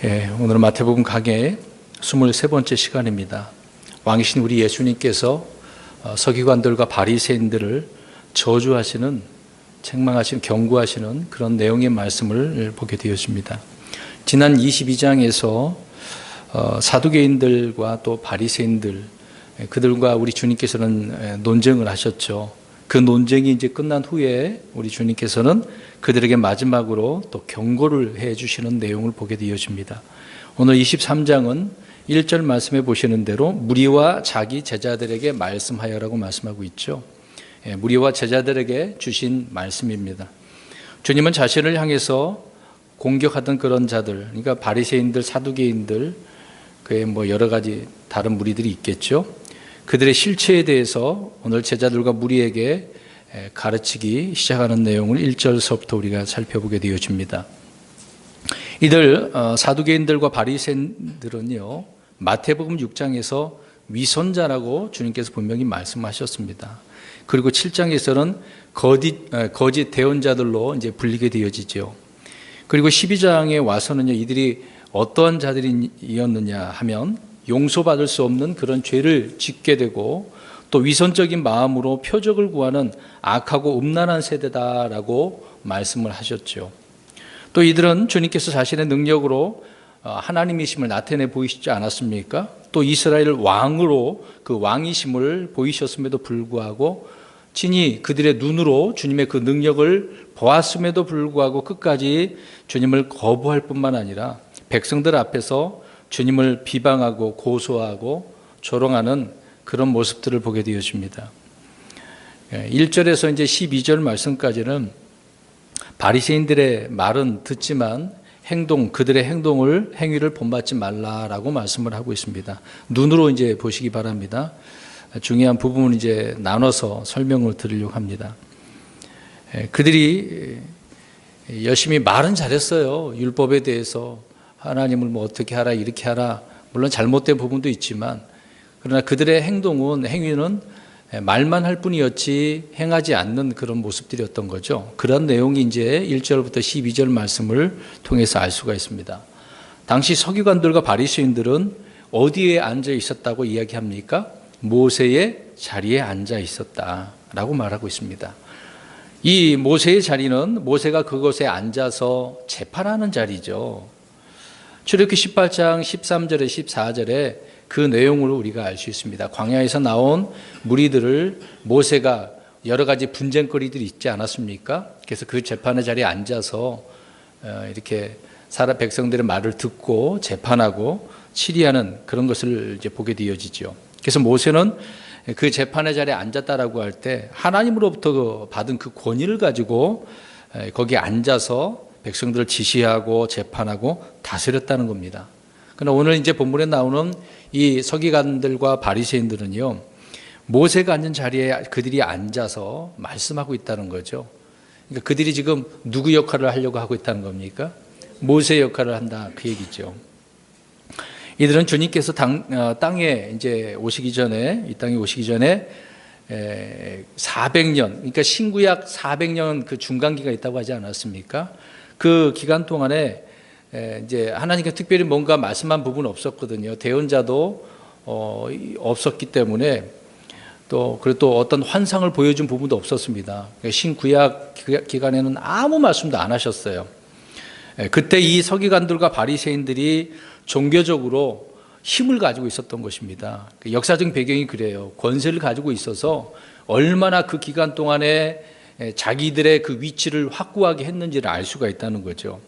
오늘은 마태복음 강의 23번째 시간입니다. 왕이신 우리 예수님께서 서기관들과 바리새인들을 저주하시는, 책망하시는, 경고하시는 그런 내용의 말씀을 보게 되었습니다. 지난 22장에서 사두개인들과 또 바리새인들, 그들과 우리 주님께서는 논쟁을 하셨죠. 그 논쟁이 이제 끝난 후에 우리 주님께서는 그들에게 마지막으로 또 경고를 해 주시는 내용을 보게 되어집니다. 오늘 23장은 1절 말씀해 보시는 대로 무리와 자기 제자들에게 말씀하여라고 말씀하고 있죠. 무리와 제자들에게 주신 말씀입니다. 주님은 자신을 향해서 공격하던 그런 자들, 그러니까 바리새인들, 사두개인들, 그의 여러 가지 다른 무리들이 있겠죠. 그들의 실체에 대해서 오늘 제자들과 무리에게 가르치기 시작하는 내용을 1절서부터 우리가 살펴보게 되어집니다. 이들 사두개인들과 바리새인들은요, 마태복음 6장에서 위선자라고 주님께서 분명히 말씀하셨습니다. 그리고 7장에서는 거짓 대언자들로 이제 불리게 되어지죠. 그리고 12장에 와서는요, 이들이 어떠한 자들이었느냐 하면 용서받을 수 없는 그런 죄를 짓게 되고 또 위선적인 마음으로 표적을 구하는 악하고 음란한 세대다라고 말씀을 하셨죠. 또 이들은 주님께서 자신의 능력으로 하나님이심을 나타내 보이시지 않았습니까? 또 이스라엘 왕으로 그 왕이심을 보이셨음에도 불구하고 친히 그들의 눈으로 주님의 그 능력을 보았음에도 불구하고 끝까지 주님을 거부할 뿐만 아니라 백성들 앞에서 주님을 비방하고 고소하고 조롱하는 그런 모습들을 보게 되어집니다. 1절에서 이제 12절 말씀까지는 바리새인들의 말은 듣지만 그들의 행위를 본받지 말라라고 말씀을 하고 있습니다. 눈으로 이제 보시기 바랍니다. 중요한 부분은 이제 나눠서 설명을 드리려고 합니다. 그들이 열심히 말은 잘했어요. 율법에 대해서 하나님을 어떻게 하라, 이렇게 하라. 물론 잘못된 부분도 있지만, 그러나 그들의 행위는 말만 할 뿐이었지 행하지 않는 그런 모습들이었던 거죠. 그런 내용이 이제 1절부터 12절 말씀을 통해서 알 수가 있습니다. 당시 서기관들과 바리새인들은 어디에 앉아 있었다고 이야기합니까? 모세의 자리에 앉아 있었다라고 말하고 있습니다. 이 모세의 자리는 모세가 그곳에 앉아서 재판하는 자리죠. 출애굽기 18장 13절에 14절에 그 내용으로 우리가 알 수 있습니다. 광야에서 나온 무리들을 모세가 여러 가지 분쟁거리들이 있지 않았습니까? 그래서 그 재판의 자리에 앉아서 이렇게 백성들의 말을 듣고 재판하고 치리하는 그런 것을 이제 보게 되어지죠. 그래서 모세는 그 재판의 자리에 앉았다라고 할 때 하나님으로부터 받은 그 권위를 가지고 거기에 앉아서 백성들을 지시하고 재판하고 다스렸다는 겁니다. 그러나 오늘 이제 본문에 나오는 이 서기관들과 바리새인들은요, 모세가 앉은 자리에 그들이 앉아서 말씀하고 있다는 거죠. 그러니까 그들이 지금 누구 역할을 하려고 하고 있다는 겁니까? 모세 역할을 한다, 그 얘기죠. 이들은 주님께서 땅에 이제 오시기 전에, 이 땅에 오시기 전에 400년, 그러니까 신구약 400년 그 중간기가 있다고 하지 않았습니까? 그 기간 동안에 이제 하나님께 특별히 뭔가 말씀한 부분은 없었거든요. 대언자도 없었기 때문에 그리고 또 어떤 환상을 보여준 부분도 없었습니다. 신구약 기간에는 아무 말씀도 안 하셨어요. 그때 이 서기관들과 바리새인들이 종교적으로 힘을 가지고 있었던 것입니다. 역사적인 배경이 그래요. 권세를 가지고 있어서 얼마나 그 기간 동안에 자기들의 그 위치를 확고하게 했는지를 알 수가 있다는 거죠.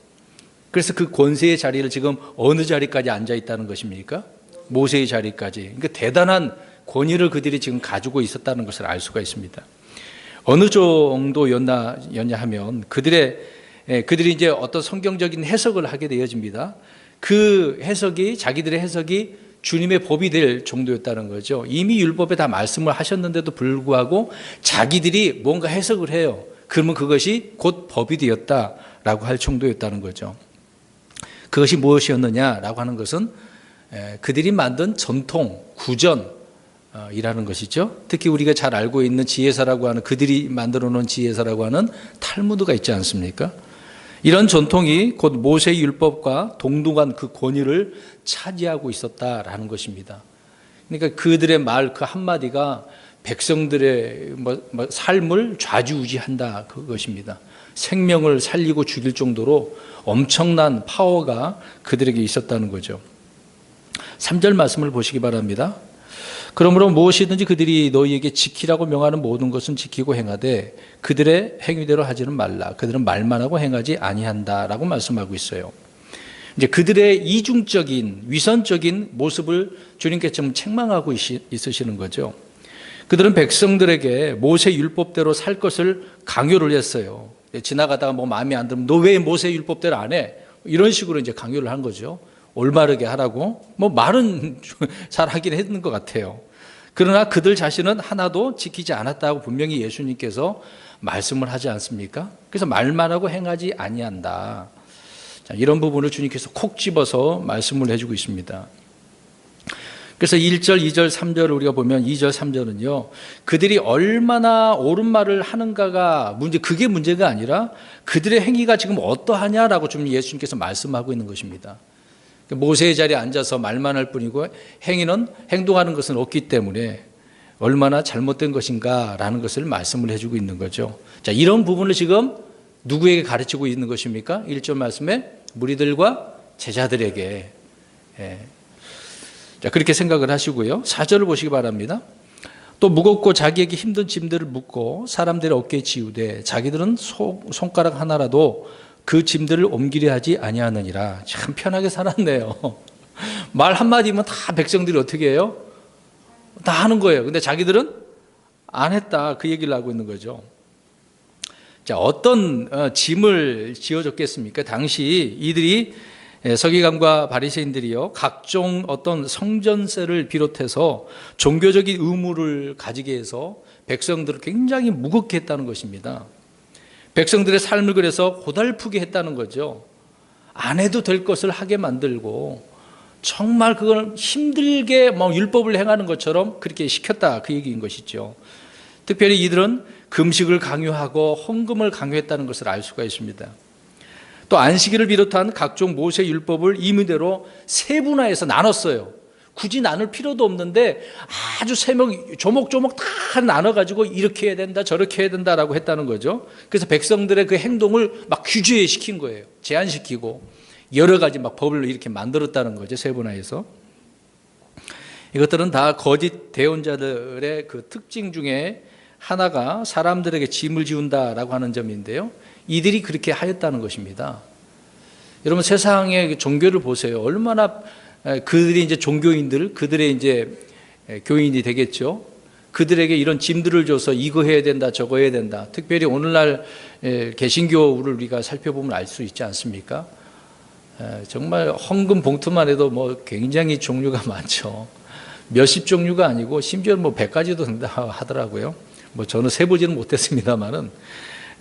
그래서 그 권세의 자리를 지금 어느 자리까지 앉아 있다는 것입니까? 모세의 자리까지. 그러니까 대단한 권위를 그들이 지금 가지고 있었다는 것을 알 수가 있습니다. 어느 정도였냐 하면 그들이 이제 어떤 성경적인 해석을 하게 되어집니다. 그 해석이, 자기들의 해석이 주님의 법이 될 정도였다는 거죠. 이미 율법에 다 말씀을 하셨는데도 불구하고 자기들이 뭔가 해석을 해요. 그러면 그것이 곧 법이 되었다라고 할 정도였다는 거죠. 그것이 무엇이었느냐라고 하는 것은 그들이 만든 전통, 구전이라는 것이죠. 특히 우리가 잘 알고 있는 지혜서라고 하는, 그들이 만들어 놓은 지혜서라고 하는 탈무드가 있지 않습니까? 이런 전통이 곧 모세의 율법과 동등한 그 권위를 차지하고 있었다라는 것입니다. 그러니까 그들의 말 그 한마디가 백성들의 삶을 좌지우지한다 그것입니다. 생명을 살리고 죽일 정도로 엄청난 파워가 그들에게 있었다는 거죠. 3절 말씀을 보시기 바랍니다. 그러므로 무엇이든지 그들이 너희에게 지키라고 명하는 모든 것은 지키고 행하되 그들의 행위대로 하지는 말라. 그들은 말만 하고 행하지 아니한다라고 말씀하고 있어요. 이제 그들의 이중적인 위선적인 모습을 주님께서 좀 책망하고 있으시는 거죠. 그들은 백성들에게 모세 율법대로 살 것을 강요를 했어요. 지나가다가 뭐 마음에 안 들면 너 왜 모세 율법대로 안 해? 이런 식으로 이제 강요를 한 거죠. 올바르게 하라고. 뭐 말은 잘 하긴 했는 것 같아요. 그러나 그들 자신은 하나도 지키지 않았다고 분명히 예수님께서 말씀을 하지 않습니까? 그래서 말만 하고 행하지 아니한다. 자, 이런 부분을 주님께서 콕 집어서 말씀을 해주고 있습니다. 그래서 1절, 2절, 3절을 우리가 보면 2절, 3절은요. 그들이 얼마나 옳은 말을 하는가가 그게 문제가 아니라 그들의 행위가 지금 어떠하냐라고 좀 예수님께서 말씀하고 있는 것입니다. 모세의 자리에 앉아서 말만 할 뿐이고 행동하는 것은 없기 때문에 얼마나 잘못된 것인가라는 것을 말씀을 해주고 있는 거죠. 자, 이런 부분을 지금 누구에게 가르치고 있는 것입니까? 1절 말씀에 무리들과 제자들에게. 자, 그렇게 생각을 하시고요. 4절을 보시기 바랍니다. 또 무겁고 자기에게 힘든 짐들을 묻고 사람들의 어깨에 지우되 자기들은 손가락 하나라도 그 짐들을 옮기려 하지 아니하느니라. 참 편하게 살았네요. 말 한마디면 다 백성들이 어떻게 해요? 다 하는 거예요. 근데 자기들은 안 했다. 그 얘기를 하고 있는 거죠. 자, 어떤 짐을 지어줬겠습니까? 당시 이들이 서기관과 바리새인들이요, 각종 어떤 성전세를 비롯해서 종교적인 의무를 가지게 해서 백성들을 굉장히 무겁게 했다는 것입니다. 백성들의 삶을 그래서 고달프게 했다는 거죠. 안 해도 될 것을 하게 만들고 정말 그걸 힘들게 율법을 행하는 것처럼 그렇게 시켰다, 그 얘기인 것이죠. 특별히 이들은 금식을 강요하고 헌금을 강요했다는 것을 알 수가 있습니다. 또 안식일을 비롯한 각종 모세 율법을 임의대로 세분화해서 나눴어요. 굳이 나눌 필요도 없는데 아주 조목조목 다 나눠가지고 이렇게 해야 된다 저렇게 해야 된다라고 했다는 거죠. 그래서 백성들의 그 행동을 막 규제시킨 거예요. 제한시키고 여러 가지 막 법을 이렇게 만들었다는 거죠. 세분화해서. 이것들은 다 거짓 대언자들의 그 특징 중에 하나가 사람들에게 짐을 지운다라고 하는 점인데요. 이들이 그렇게 하였다는 것입니다. 여러분 세상의 종교를 보세요. 얼마나 그들이 이제 종교인들, 그들의 이제 교인이 되겠죠. 그들에게 이런 짐들을 줘서 이거 해야 된다, 저거 해야 된다. 특별히 오늘날 개신교를 우리가 살펴보면 알 수 있지 않습니까? 정말 헌금 봉투만 해도 뭐 굉장히 종류가 많죠. 몇십 종류가 아니고 심지어 뭐 100가지도 된다 하더라고요. 뭐 저는 세보지는 못했습니다만은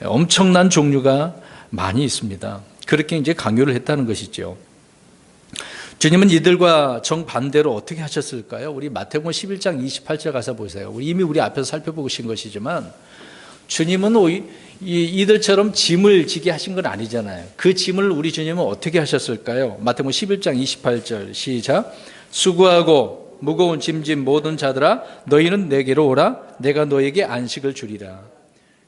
엄청난 종류가 많이 있습니다. 그렇게 이제 강요를 했다는 것이죠. 주님은 이들과 정반대로 어떻게 하셨을까요? 우리 마태복음 11장 28절 가서 보세요. 이미 우리 앞에서 살펴보신 것이지만 주님은 이들처럼 짐을 지게 하신 건 아니잖아요. 그 짐을 우리 주님은 어떻게 하셨을까요? 마태복음 11장 28절 시작. 수고하고 무거운 짐진 모든 자들아 너희는 내게로 오라. 내가 너에게 안식을 주리라.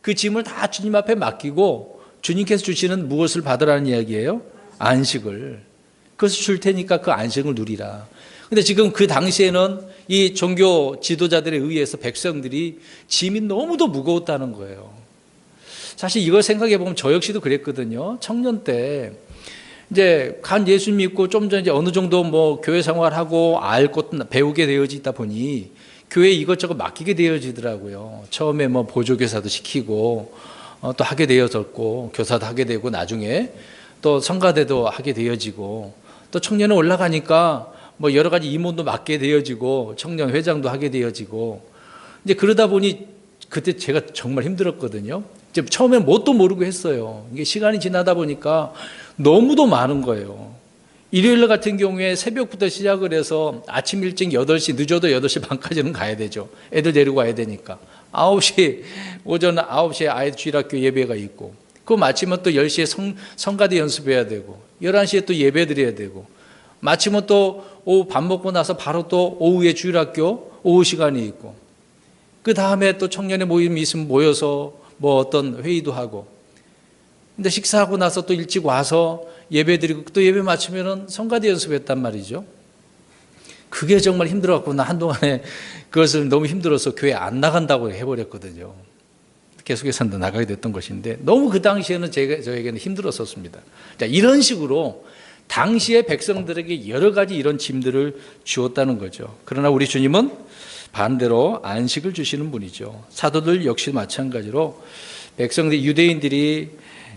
그 짐을 다 주님 앞에 맡기고 주님께서 주시는 무엇을 받으라는 이야기예요? 안식을. 그것을 줄 테니까 그 안식을 누리라. 근데 지금 그 당시에는 이 종교 지도자들에 의해서 백성들이 짐이 너무도 무거웠다는 거예요. 사실 이걸 생각해 보면 저 역시도 그랬거든요. 청년 때 이제 간 예수 믿고 좀 전에 어느 정도 뭐 교회 생활하고 알 것도 배우게 되어지다 보니 교회 이것저것 맡기게 되어지더라고요. 처음에 뭐 보조교사도 시키고 또 하게 되어졌고 교사도 하게 되고 나중에 또 성가대도 하게 되어지고 또 청년에 올라가니까 뭐 여러 가지 임원도 맡게 되어지고 청년 회장도 하게 되어지고 이제 그러다 보니 그때 제가 정말 힘들었거든요. 이제 처음에 뭣도 모르고 했어요. 이게 시간이 지나다 보니까 너무도 많은 거예요. 일요일 같은 경우에 새벽부터 시작을 해서 아침 일찍 8시 늦어도 8시 반까지는 가야 되죠. 애들 데리고 와야 되니까 9시 오전 9시에 아이 주일학교 예배가 있고 그거 마치면 또 10시에 성가대 연습해야 되고 11시에 또 예배 드려야 되고 마치면 또 오후 밥 먹고 나서 바로 또 오후에 주일학교 오후 시간이 있고 그 다음에 또 청년의 모임이 있으면 모여서 뭐 어떤 회의도 하고 근데 식사하고 나서 또 일찍 와서 예배 드리고 또 예배 마치면은 성가대 연습했단 말이죠. 그게 정말 힘들었고 나 한동안에 그것을 너무 힘들어서 교회 안 나간다고 해버렸거든요. 계속해서 나가게 됐던 것인데 너무 그 당시에는 저에게는 힘들었었습니다. 자, 이런 식으로 당시의 백성들에게 여러 가지 이런 짐들을 주었다는 거죠. 그러나 우리 주님은 반대로 안식을 주시는 분이죠. 사도들 역시 마찬가지로 백성들 유대인들이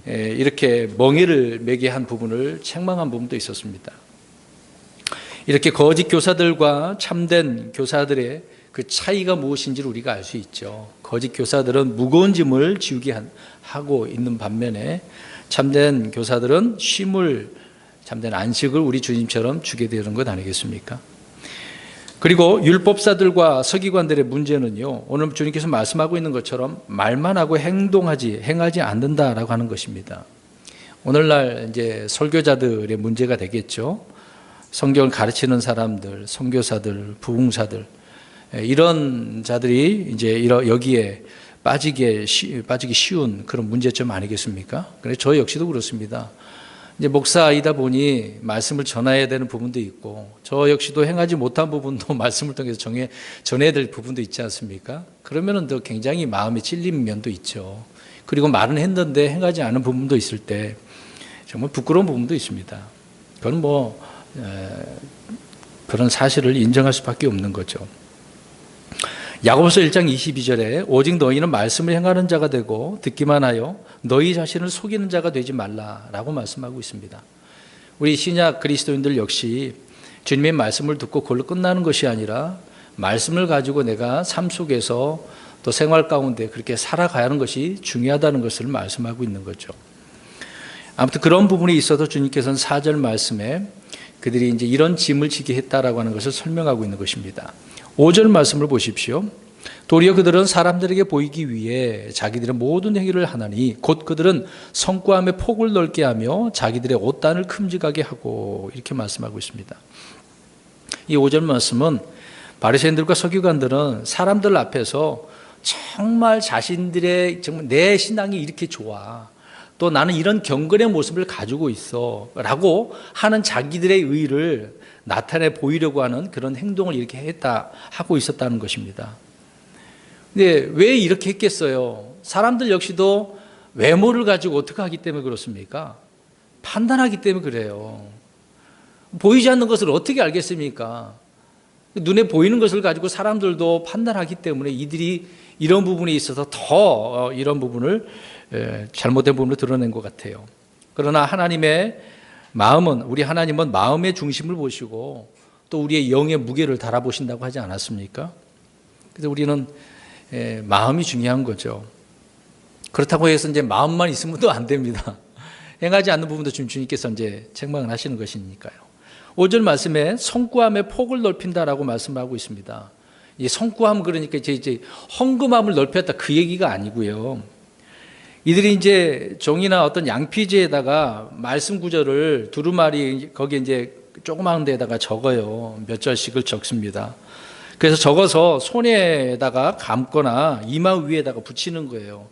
이렇게 멍에를 매게 한 부분을 책망한 부분도 있었습니다. 이렇게 거짓 교사들과 참된 교사들의 그 차이가 무엇인지를 우리가 알 수 있죠. 거짓 교사들은 무거운 짐을 지우게 하고 있는 반면에 참된 교사들은 쉼을, 참된 안식을 우리 주님처럼 주게 되는 것 아니겠습니까? 그리고 율법사들과 서기관들의 문제는요, 오늘 주님께서 말씀하고 있는 것처럼 말만 하고 행하지 않는다라고 하는 것입니다. 오늘날 이제 설교자들의 문제가 되겠죠. 성경을 가르치는 사람들, 선교사들, 부흥사들, 이런 자들이 이제 여기에 빠지기 쉬운 그런 문제점 아니겠습니까? 그래서 저 역시도 그렇습니다. 이제 목사이다 보니 말씀을 전해야 되는 부분도 있고, 저 역시도 행하지 못한 부분도 말씀을 통해서 전해야 될 부분도 있지 않습니까? 그러면은 더 굉장히 마음에 찔리는 면도 있죠. 그리고 말은 했는데 행하지 않은 부분도 있을 때 정말 부끄러운 부분도 있습니다. 그건 그런 사실을 인정할 수밖에 없는 거죠. 야고보서 1장 22절에 오직 너희는 말씀을 행하는 자가 되고 듣기만 하여 너희 자신을 속이는 자가 되지 말라라고 말씀하고 있습니다. 우리 신약 그리스도인들 역시 주님의 말씀을 듣고 그걸로 끝나는 것이 아니라 말씀을 가지고 내가 삶 속에서 또 생활 가운데 그렇게 살아가야 하는 것이 중요하다는 것을 말씀하고 있는 거죠. 아무튼 그런 부분이 있어서 주님께서는 4절 말씀에 그들이 이제 이런 짐을 지게 했다라고 하는 것을 설명하고 있는 것입니다. 5절 말씀을 보십시오. 도리어 그들은 사람들에게 보이기 위해 자기들의 모든 행위를 하나니 곧 그들은 성구함의 폭을 넓게 하며 자기들의 옷단을 큼직하게 하고 이렇게 말씀하고 있습니다. 이 5절 말씀은 바리새인들과 서기관들은 사람들 앞에서 정말 자신들의 정말 내 신앙이 이렇게 좋아, 또 나는 이런 경건의 모습을 가지고 있어 라고 하는 자기들의 의의를 나타내 보이려고 하는 그런 행동을 이렇게 하고 있었다는 것입니다. 근데 왜 이렇게 했겠어요? 사람들 역시도 외모를 가지고 어떻게 하기 때문에 그렇습니까? 판단하기 때문에 그래요. 보이지 않는 것을 어떻게 알겠습니까? 눈에 보이는 것을 가지고 사람들도 판단하기 때문에 이들이 이런 부분에 있어서 더 이런 부분을 잘못된 부분을 드러낸 것 같아요. 그러나 우리 하나님은 마음의 중심을 보시고 또 우리의 영의 무게를 달아보신다고 하지 않았습니까? 그래서 우리는 마음이 중요한 거죠. 그렇다고 해서 이제 마음만 있으면 또 안 됩니다. 행하지 않는 부분도 주님께서 이제 책망을 하시는 것이니까요. 5절 말씀에 성구함의 폭을 넓힌다라고 말씀하고 있습니다. 이 성구함 그러니까 이제 헝금함을 넓혔다 그 얘기가 아니고요. 이들이 이제 종이나 어떤 양피지에다가 말씀 구절을 두루마리 거기에 이제 조그마한 데다가 적어요. 몇 절씩을 적습니다. 그래서 적어서 손에다가 감거나 이마 위에다가 붙이는 거예요.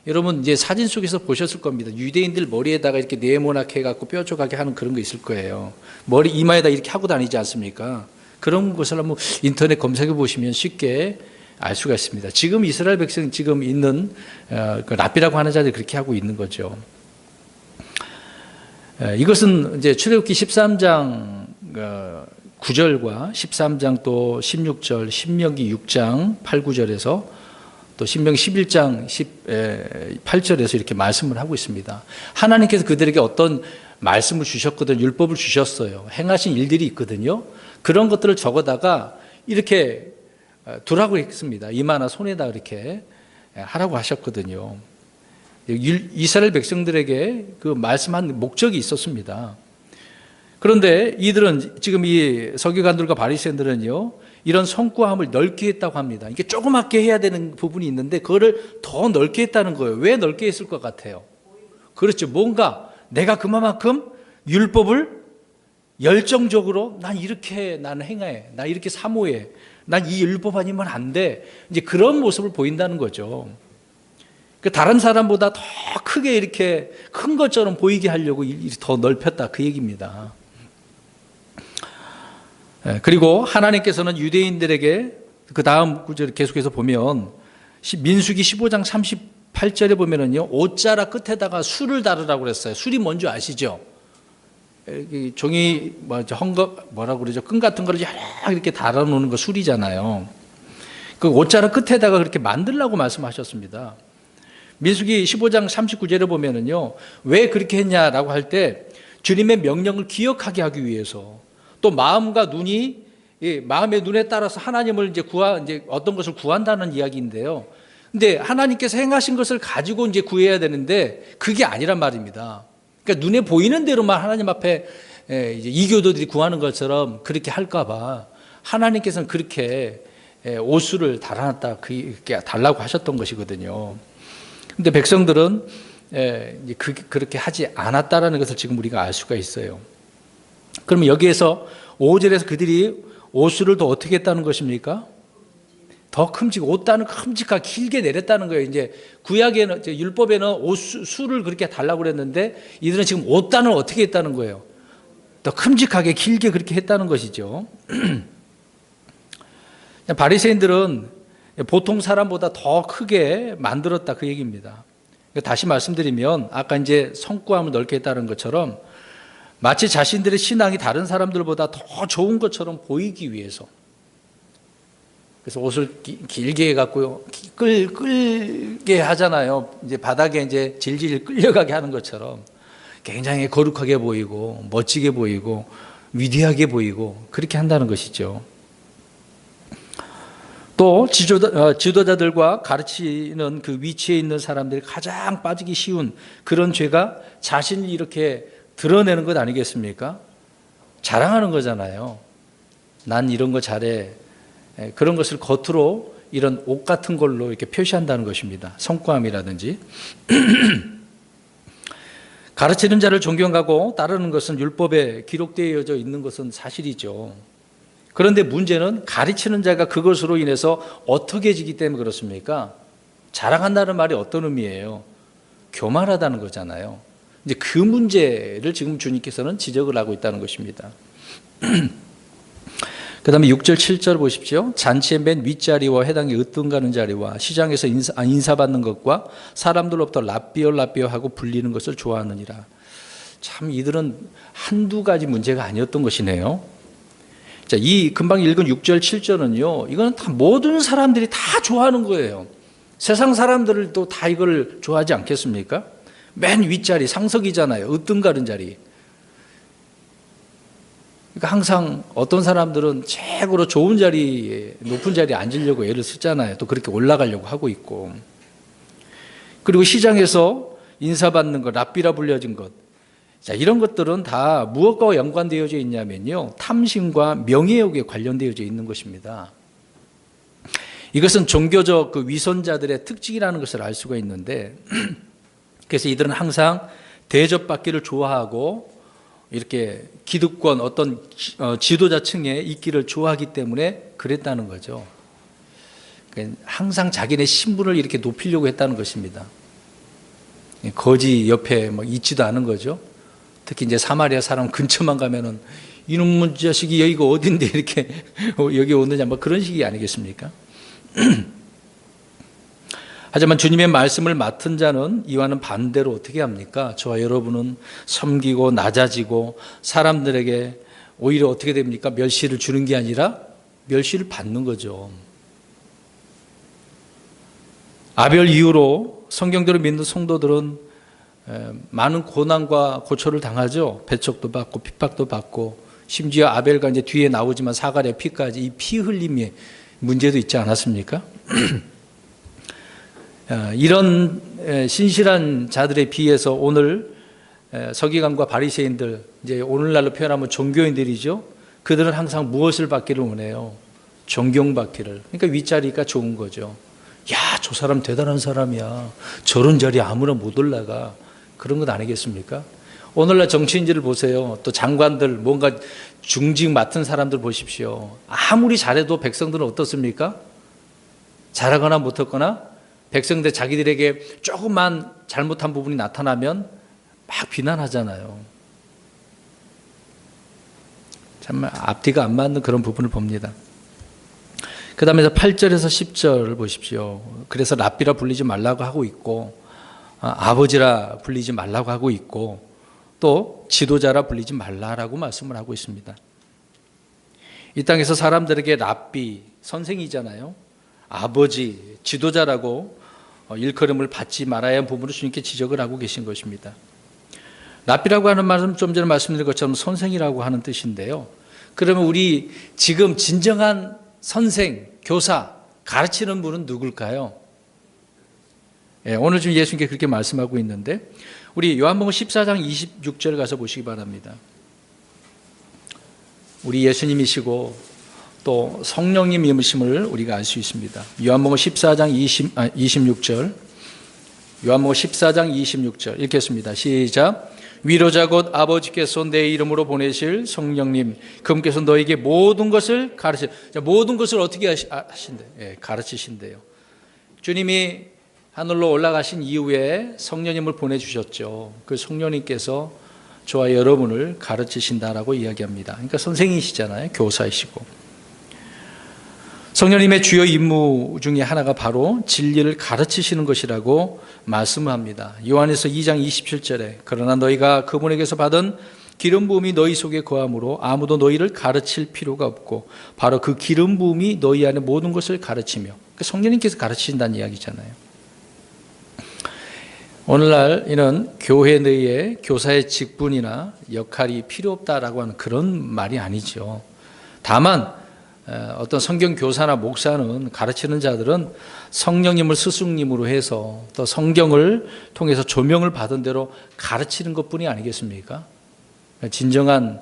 여러분 이제 사진 속에서 보셨을 겁니다. 유대인들 머리에다가 이렇게 네모나게 해갖고 뾰족하게 하는 그런 거 있을 거예요. 머리 이마에다 이렇게 하고 다니지 않습니까? 그런 것을 한번 인터넷 검색해 보시면 쉽게 알 수가 있습니다. 지금 이스라엘 백성 지금 있는 랍비라고 하는 자들이 그렇게 하고 있는 거죠. 이것은 이제 출애굽기 13장 9절과 13장 또 16절, 신명기 6장 8, 9절에서 또 신명기 11장 18절에서 이렇게 말씀을 하고 있습니다. 하나님께서 그들에게 어떤 말씀을 주셨거든, 율법을 주셨어요. 행하신 일들이 있거든요. 그런 것들을 적어다가 이렇게 두라고 했습니다. 이마나 손에다 이렇게 하라고 하셨거든요. 이스라엘 백성들에게 그 말씀한 목적이 있었습니다. 그런데 이들은 지금 이 서기관들과 바리새인들은요, 이런 성구함을 넓게 했다고 합니다. 이게 조그맣게 해야 되는 부분이 있는데 그거를 더 넓게 했다는 거예요. 왜 넓게 했을 것 같아요? 그렇죠. 뭔가 내가 그만큼 율법을 열정적으로 난 이렇게 나는 행해, 나 이렇게 사모해, 난 이 율법 아니면 안 돼. 이제 그런 모습을 보인다는 거죠. 그 다른 사람보다 더 크게 이렇게 큰 것처럼 보이게 하려고 더 넓혔다 그 얘기입니다. 그리고 하나님께서는 유대인들에게 그 다음 구절을 계속해서 보면 민수기 15장 38절에 보면은요, 옷자락 끝에다가 술을 다르라고 그랬어요. 술이 뭔지 아시죠? 종이 헝겊 뭐라고 그러죠? 끈 같은 거를 여러 이렇게 달아놓는 거 술이잖아요. 그 옷자락 끝에다가 그렇게 만들라고 말씀하셨습니다. 민수기 15장 39절에 보면은요, 왜 그렇게 했냐라고 할 때 주님의 명령을 기억하게 하기 위해서, 또 마음과 눈이 마음의 눈에 따라서 하나님을 이제 어떤 것을 구한다는 이야기인데요. 근데 하나님께서 행하신 것을 가지고 이제 구해야 되는데 그게 아니란 말입니다. 그러니까 눈에 보이는 대로만 하나님 앞에 이제 이교도들이 구하는 것처럼 그렇게 할까봐 하나님께서는 그렇게 옷수를 달아놨다 그렇게 달라고 하셨던 것이거든요. 근데 백성들은 그렇게 하지 않았다라는 것을 지금 우리가 알 수가 있어요. 그러면 여기에서 5절에서 그들이 옷수를 더 어떻게 했다는 것입니까? 더 옷단을 큼직하게 길게 내렸다는 거예요. 이제 구약에는, 율법에는 옷수를 그렇게 달라고 그랬는데 이들은 지금 옷단을 어떻게 했다는 거예요? 더 큼직하게 길게 그렇게 했다는 것이죠. 바리새인들은 보통 사람보다 더 크게 만들었다 그 얘기입니다. 다시 말씀드리면 아까 이제 성구함을 넓게 했다는 것처럼 마치 자신들의 신앙이 다른 사람들보다 더 좋은 것처럼 보이기 위해서, 그래서 옷을 길게 해갖고요, 끌게 하잖아요. 이제 바닥에 이제 질질 끌려가게 하는 것처럼 굉장히 거룩하게 보이고 멋지게 보이고 위대하게 보이고 그렇게 한다는 것이죠. 또 지도자들과 가르치는 그 위치에 있는 사람들이 가장 빠지기 쉬운 그런 죄가 자신을 이렇게 드러내는 것 아니겠습니까? 자랑하는 거잖아요. 난 이런 거 잘해. 그런 것을 겉으로 이런 옷 같은 걸로 이렇게 표시한다는 것입니다. 성과함이라든지. 가르치는 자를 존경하고 따르는 것은 율법에 기록되어져 있는 것은 사실이죠. 그런데 문제는 가르치는 자가 그것으로 인해서 어떻게 지기 때문에 그렇습니까? 자랑한다는 말이 어떤 의미예요? 교만하다는 거잖아요. 이제 그 문제를 지금 주님께서는 지적을 하고 있다는 것입니다. 그 다음에 6절 7절 보십시오. 잔치의 맨 윗자리와 해당의 으뜸가는 자리와 시장에서 인사받는 것과 사람들로부터 랍비어 하고 불리는 것을 좋아하느니라. 참 이들은 한두 가지 문제가 아니었던 것이네요. 자, 이 금방 읽은 6절 7절은요, 이거는 다 모든 사람들이 다 좋아하는 거예요. 세상 사람들도 다 이걸 좋아하지 않겠습니까? 맨 윗자리 상석이잖아요. 으뜸가는 자리. 그러니까 항상 어떤 사람들은 최고로 좋은 자리에, 높은 자리에 앉으려고 애를 쓰잖아요. 또 그렇게 올라가려고 하고 있고. 그리고 시장에서 인사받는 것, 랍비라 불려진 것. 자, 이런 것들은 다 무엇과 연관되어져 있냐면요, 탐심과 명예욕에 관련되어져 있는 것입니다. 이것은 종교적 그 위선자들의 특징이라는 것을 알 수가 있는데, 그래서 이들은 항상 대접받기를 좋아하고 이렇게 기득권 어떤 지도자층에 있기를 좋아하기 때문에 그랬다는 거죠. 항상 자기네 신분을 이렇게 높이려고 했다는 것입니다. 거지 옆에 막 있지도 않은 거죠. 특히 이제 사마리아 사람 근처만 가면은 이놈의 자식이 여기가 어딘데 이렇게 여기 오느냐 뭐 그런 식이 아니겠습니까? 하지만 주님의 말씀을 맡은 자는 이와는 반대로 어떻게 합니까? 저와 여러분은 섬기고 낮아지고 사람들에게 오히려 어떻게 됩니까? 멸시를 주는 게 아니라 멸시를 받는 거죠. 아벨 이후로 성경대로 믿는 성도들은 많은 고난과 고초를 당하죠. 배척도 받고 핍박도 받고, 심지어 아벨과 이제 뒤에 나오지만 사가랴 피까지 이 피 흘림의 문제도 있지 않았습니까? 이런 신실한 자들에 비해서 오늘 서기관과 바리새인들, 이제 오늘날로 표현하면 종교인들이죠. 그들은 항상 무엇을 받기를 원해요? 존경받기를. 그러니까 윗자리가 좋은 거죠. 야, 저 사람 대단한 사람이야. 저런 자리에 아무나 못 올라가. 그런 것 아니겠습니까? 오늘날 정치인들을 보세요. 또 장관들, 뭔가 중직 맡은 사람들 보십시오. 아무리 잘해도 백성들은 어떻습니까? 잘하거나 못하거나 백성들 자기들에게 조금만 잘못한 부분이 나타나면 막 비난하잖아요. 정말 앞뒤가 안 맞는 그런 부분을 봅니다. 그 다음에 8절에서 10절을 보십시오. 그래서 랍비라 불리지 말라고 하고 있고, 아버지라 불리지 말라고 하고 있고, 또 지도자라 불리지 말라라고 말씀을 하고 있습니다. 이 땅에서 사람들에게 랍비, 선생이잖아요. 아버지, 지도자라고 일컬음을 받지 말아야 하는 부분을 주님께 지적을 하고 계신 것입니다. 랍비라고 하는 말은 좀 전에 말씀드린 것처럼 선생이라고 하는 뜻인데요. 그러면 우리 지금 진정한 선생, 교사, 가르치는 분은 누굴까요? 오늘 지금 예수님께 그렇게 말씀하고 있는데 우리 요한복음 14장 26절 가서 보시기 바랍니다. 우리 예수님이시고 또 성령님 임으심을 우리가 알 수 있습니다. 요한복음 14장 26절 요한복음 14장 26절 읽겠습니다. 시작. 위로자 곧 아버지께서 내 이름으로 보내실 성령님 그분께서 너에게 모든 것을 모든 것을 어떻게 하신대요? 가르치신대요. 주님이 하늘로 올라가신 이후에 성령님을 보내주셨죠. 그 성령님께서 저와 여러분을 가르치신다라고 이야기합니다. 그러니까 선생이시잖아요. 교사이시고. 성령님의 주요 임무 중에 하나가 바로 진리를 가르치시는 것이라고 말씀합니다. 요한에서 2장 27절에 그러나 너희가 그분에게서 받은 기름 부음이 너희 속에 거함으로 아무도 너희를 가르칠 필요가 없고 바로 그 기름 부음이 너희 안에 모든 것을 가르치며 성령님께서 가르치신다는 이야기잖아요. 오늘날 이는 교회 내에 교사의 직분이나 역할이 필요 없다라고 하는 그런 말이 아니죠. 다만 어떤 성경 교사나 목사는 가르치는 자들은 성령님을 스승님으로 해서 또 성경을 통해서 조명을 받은 대로 가르치는 것뿐이 아니겠습니까? 진정한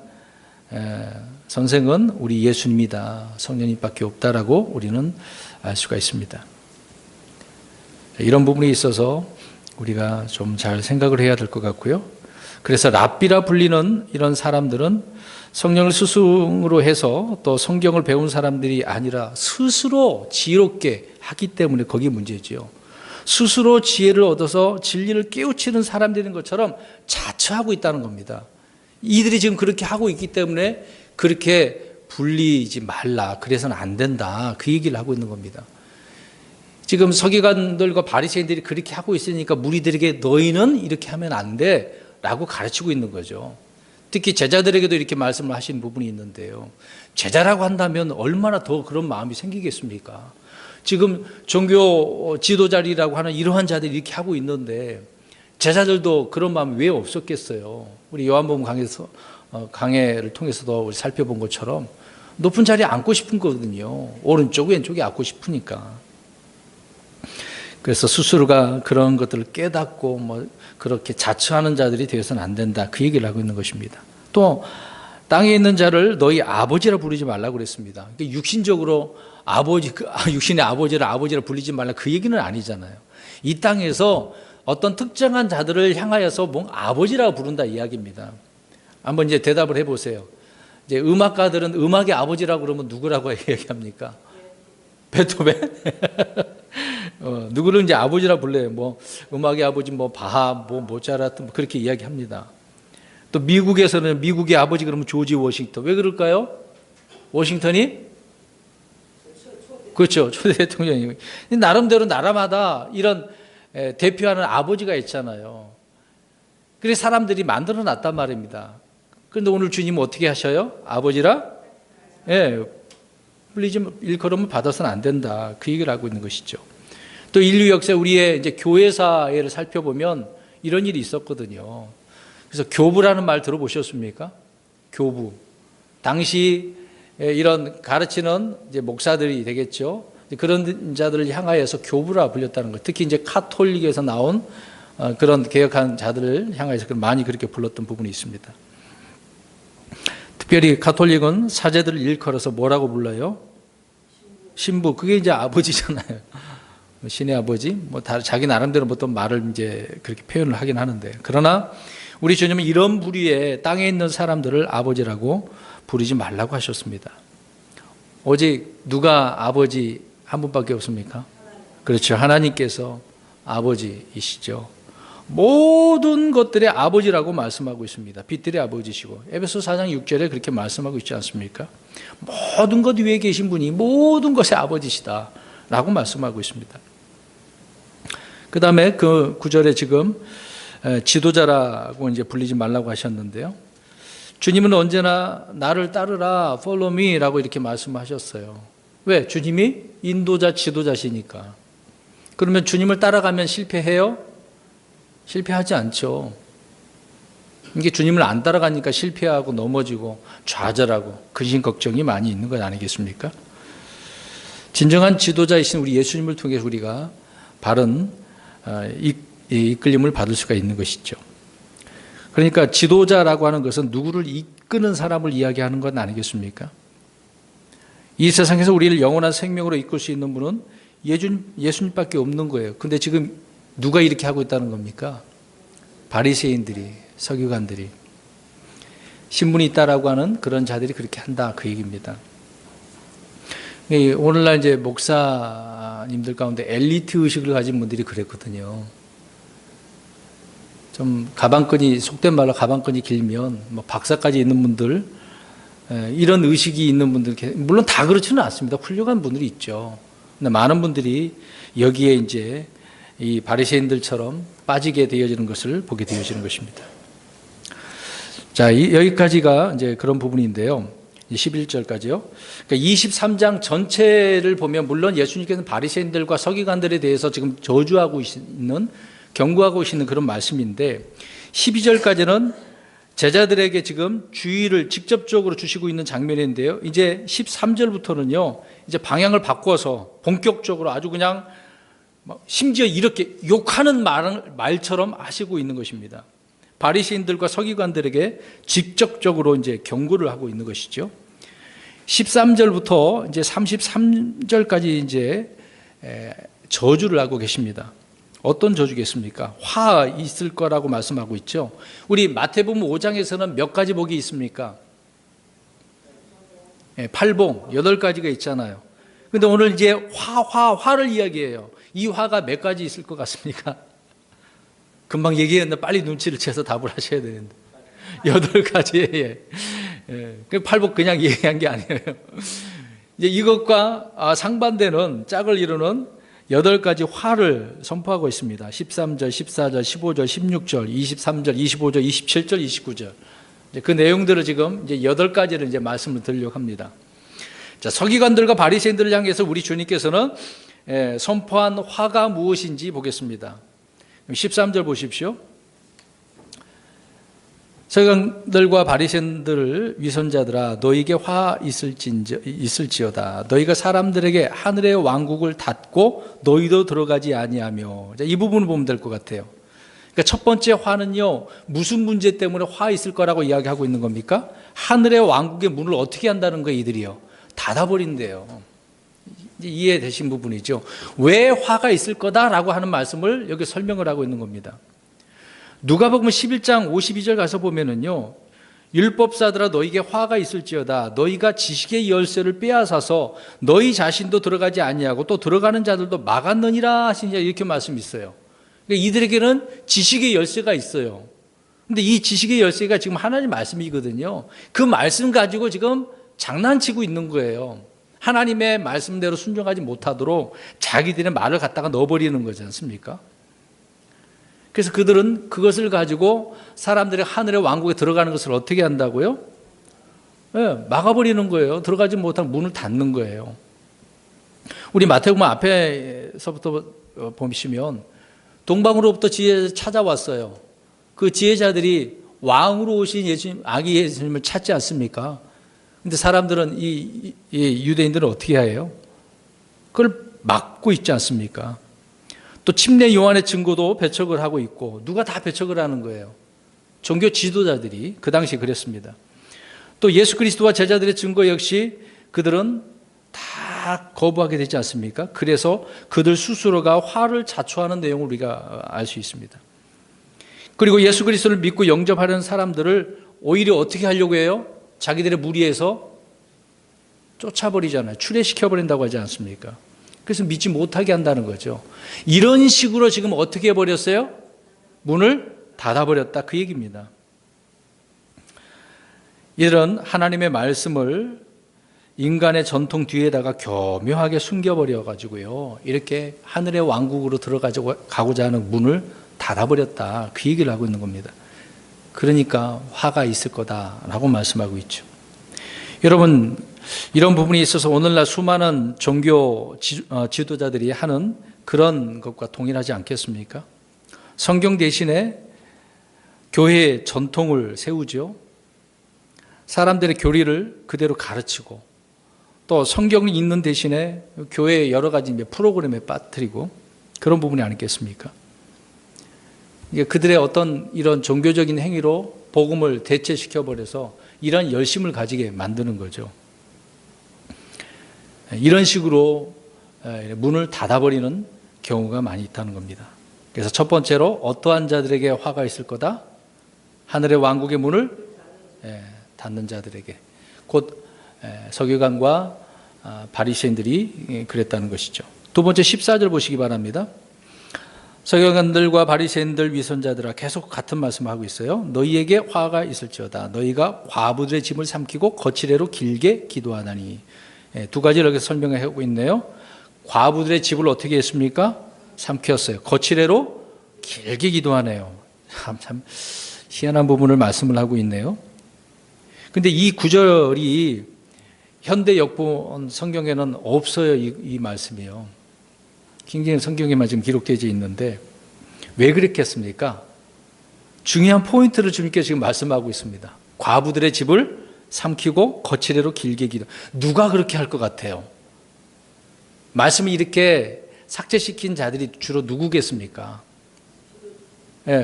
선생은 우리 예수님이다. 성령님밖에 없다라고 우리는 알 수가 있습니다. 이런 부분에 있어서 우리가 좀 잘 생각을 해야 될 것 같고요. 그래서 랍비라 불리는 이런 사람들은 성령을 스승으로 해서 또 성경을 배운 사람들이 아니라 스스로 지혜롭게 하기 때문에 거기 문제지요. 스스로 지혜를 얻어서 진리를 깨우치는 사람들인 것처럼 자처하고 있다는 겁니다. 이들이 지금 그렇게 하고 있기 때문에 그렇게 불리지 말라. 그래서는 안 된다. 그 얘기를 하고 있는 겁니다. 지금 서기관들과 바리새인들이 그렇게 하고 있으니까 무리들에게 너희는 이렇게 하면 안 돼 라고 가르치고 있는 거죠. 특히 제자들에게도 이렇게 말씀을 하신 부분이 있는데요. 제자라고 한다면 얼마나 더 그런 마음이 생기겠습니까? 지금 종교 지도자리라고 하는 이러한 자들이 이렇게 하고 있는데 제자들도 그런 마음이 왜 없었겠어요? 우리 요한복음 강해를 통해서도 우리 살펴본 것처럼 높은 자리에 앉고 싶은 거거든요. 오른쪽 왼쪽에 앉고 싶으니까. 그래서 스스로가 그런 것들을 깨닫고 그렇게 자처하는 자들이 되어서는 안 된다. 그 얘기를 하고 있는 것입니다. 또 땅에 있는 자를 너희 아버지라 부르지 말라고 그랬습니다. 그러니까 육신적으로 육신의 아버지라 부르지 말라 그 얘기는 아니잖아요. 이 땅에서 어떤 특정한 자들을 향하여서 뭔가 아버지라고 부른다 이야기입니다. 한번 이제 대답을 해보세요. 이제 음악가들은 음악의 아버지라고 그러면 누구라고 얘기합니까? 베토벤? 누구를 이제 아버지라 불러요. 음악의 아버지, 바하, 모차르트, 그렇게 이야기합니다. 또 미국에서는 미국의 아버지 그러면 조지 워싱턴. 왜 그럴까요? 워싱턴이? 그렇죠. 초대 대통령이고. 나름대로 나라마다 이런 대표하는 아버지가 있잖아요. 그래서 사람들이 만들어 놨단 말입니다. 그런데 오늘 주님은 어떻게 하셔요? 아버지라? 일컬음을 받아서는 안 된다. 그 얘기를 하고 있는 것이죠. 또 인류 역사 우리의 이제 교회사회를 살펴보면 이런 일이 있었거든요. 그래서 교부라는 말 들어보셨습니까? 교부. 당시 이런 가르치는 이제 목사들이 되겠죠. 그런 자들을 향하여서 교부라 불렸다는 것. 특히 이제 카톨릭에서 나온 그런 개혁한 자들을 향하여서 많이 그렇게 불렀던 부분이 있습니다. 특별히 가톨릭은 사제들을 일컬어서 뭐라고 불러요? 신부. 그게 이제 아버지잖아요. 신의 아버지, 자기 나름대로 어떤 말을 이제 그렇게 표현을 하긴 하는데, 그러나 우리 주님은 이런 부류의 땅에 있는 사람들을 아버지라고 부르지 말라고 하셨습니다. 오직 누가 아버지 한 분밖에 없습니까? 그렇죠. 하나님께서 아버지이시죠. 모든 것들의 아버지라고 말씀하고 있습니다. 빛들의 아버지시고, 에베소 4장 6절에 그렇게 말씀하고 있지 않습니까? 모든 것 위에 계신 분이 모든 것의 아버지시다 라고 말씀하고 있습니다. 그 다음에 그 9절에 지금 지도자라고 이제 불리지 말라고 하셨는데요. 주님은 언제나 나를 따르라, follow me 라고 이렇게 말씀하셨어요. 왜? 주님이 인도자, 지도자시니까. 그러면 주님을 따라가면 실패해요? 실패하지 않죠. 이게 주님을 안 따라가니까 실패하고 넘어지고 좌절하고 근심 걱정이 많이 있는 것 아니겠습니까? 진정한 지도자이신 우리 예수님을 통해서 우리가 바른 이끌림을 받을 수가 있는 것이죠. 그러니까 지도자라고 하는 것은 누구를 이끄는 사람을 이야기하는 것 아니겠습니까? 이 세상에서 우리를 영원한 생명으로 이끌 수 있는 분은 예수님밖에 없는 거예요. 근데 지금 누가 이렇게 하고 있다는 겁니까? 바리새인들이, 서기관들이, 신분이 있다라고 하는 그런 자들이 그렇게 한다, 그 얘기입니다. 오늘날 이제 목사님들 가운데 엘리트 의식을 가진 분들이 그랬거든요. 좀 가방끈이, 속된 말로 가방끈이 길면 박사까지 있는 분들, 이런 의식이 있는 분들, 물론 다 그렇지는 않습니다. 훌륭한 분들이 있죠. 근데 많은 분들이 여기에 이제 이 바리새인들처럼 빠지게 되어지는 것을 보게 되어지는 것입니다. 자, 여기까지가 이제 그런 부분인데요. 11절까지요. 그러니까 23장 전체를 보면 물론 예수님께서는 바리새인들과 서기관들에 대해서 지금 저주하고 있는, 경고하고 있는 그런 말씀인데, 12절까지는 제자들에게 지금 주의를 직접적으로 주시고 있는 장면인데요. 이제 13절부터는요, 이제 방향을 바꿔서 본격적으로 아주 그냥 심지어 이렇게 욕하는 말처럼 하시고 있는 것입니다. 바리새인들과 서기관들에게 직접적으로 이제 경고를 하고 있는 것이죠. 13절부터 이제 33절까지 이제 저주를 하고 계십니다. 어떤 저주겠습니까? 화 있을 거라고 말씀하고 있죠. 우리 마태복음 5장에서는 몇 가지 복이 있습니까? 팔복, 8가지가 있잖아요. 근데 오늘 이제 화를 이야기해요. 이 화가 몇 가지 있을 것 같습니까? 금방 얘기했는데 빨리 눈치를 채서 답을 하셔야 되는데. 8가지. 그 팔복 그냥 얘기한 게 아니에요. 이제 이것과 상반되는 짝을 이루는 8가지 화를 선포하고 있습니다. 13절, 14절, 15절, 16절, 23절, 25절, 27절, 29절. 그 내용들을 지금 이제 8가지를 이제 말씀을 드리려고 합니다. 자, 서기관들과 바리새인들을 향해서 우리 주님께서는 선포한 화가 무엇인지 보겠습니다. 13절 보십시오. 서기관들과 바리새인들 위선자들아, 너희에게 화 있을지어다. 너희가 사람들에게 하늘의 왕국을 닫고 너희도 들어가지 아니하며. 이 부분을 보면 될 것 같아요. 그러니까 첫 번째 화는요, 무슨 문제 때문에 화 있을 거라고 이야기하고 있는 겁니까? 하늘의 왕국의 문을 어떻게 한다는 거예요, 이들이요? 닫아버린대요. 이해되신 부분이죠. 왜 화가 있을 거다라고 하는 말씀을 여기 설명을 하고 있는 겁니다. 누가복음 11장 52절 가서 보면은요, 율법사들아 너희에게 화가 있을지어다. 너희가 지식의 열쇠를 빼앗아서 너희 자신도 들어가지 아니하고 또 들어가는 자들도 막았느니라 하시냐, 이렇게 말씀이 있어요. 그러니까 이들에게는 지식의 열쇠가 있어요. 근데 이 지식의 열쇠가 지금 하나님 말씀이거든요. 그 말씀 가지고 지금 장난치고 있는 거예요. 하나님의 말씀대로 순종하지 못하도록 자기들의 말을 갖다가 넣어버리는 거지 않습니까? 그래서 그들은 그것을 가지고 사람들이 하늘의 왕국에 들어가는 것을 어떻게 한다고요? 막아버리는 거예요. 들어가지 못한 문을 닫는 거예요. 우리 마태복음 앞에서부터 보시면 동방으로부터 지혜자 찾아왔어요. 그 지혜자들이 왕으로 오신 예수님, 아기 예수님을 찾지 않습니까? 근데 사람들은 이 유대인들은 어떻게 해요? 그걸 막고 있지 않습니까? 또 침례 요한의 증거도 배척을 하고 있고, 누가 다 배척을 하는 거예요? 종교 지도자들이 그 당시에 그랬습니다. 또 예수 그리스도와 제자들의 증거 역시 그들은 다 다 거부하게 되지 않습니까? 그래서 그들 스스로가 화를 자초하는 내용을 우리가 알 수 있습니다. 그리고 예수 그리스도를 믿고 영접하려는 사람들을 오히려 어떻게 하려고 해요? 자기들의 무리에서 쫓아버리잖아요. 추례시켜버린다고 하지 않습니까? 그래서 믿지 못하게 한다는 거죠. 이런 식으로 지금 어떻게 해버렸어요? 문을 닫아버렸다, 그 얘기입니다. 이런 하나님의 말씀을 인간의 전통 뒤에다가 교묘하게 숨겨버려가지고요, 이렇게 하늘의 왕국으로 들어가고자 하는 문을 닫아버렸다, 그 얘기를 하고 있는 겁니다. 그러니까 화가 있을 거다라고 말씀하고 있죠. 여러분, 이런 부분이 있어서 오늘날 수많은 종교 지도자들이 하는 그런 것과 동일하지 않겠습니까? 성경 대신에 교회의 전통을 세우죠. 사람들의 교리를 그대로 가르치고, 또 성경을 읽는 대신에 교회의 여러 가지 프로그램에 빠뜨리고, 그런 부분이 아니겠습니까? 이게 그들의 어떤 이런 종교적인 행위로 복음을 대체시켜버려서 이런 열심을 가지게 만드는 거죠. 이런 식으로 문을 닫아버리는 경우가 많이 있다는 겁니다. 그래서 첫 번째로 어떠한 자들에게 화가 있을 거다? 하늘의 왕국의 문을 닫는 자들에게, 곧 서기관과 바리새인들이 그랬다는 것이죠. 두 번째 14절 보시기 바랍니다. 서기관들과 바리새인들 위선자들아, 계속 같은 말씀을 하고 있어요. 너희에게 화가 있을지어다. 너희가 과부들의 짐을 삼키고 거칠애로 길게 기도하다니. 두 가지를 여기서 설명하고 있네요. 과부들의 집을 어떻게 했습니까? 삼켰어요. 거칠애로 길게 기도하네요. 참 희한한 부분을 말씀을 하고 있네요. 근데 이 구절이 현대 역본 성경에는 없어요. 이 말씀이요. 킹제임스 성경에만 지금 기록되어 있는데 왜 그랬겠습니까? 중요한 포인트를 주님께서 지금 말씀하고 있습니다. 과부들의 집을 삼키고 거칠애로 길게 기도. 누가 그렇게 할 것 같아요? 말씀을 이렇게 삭제시킨 자들이 주로 누구겠습니까?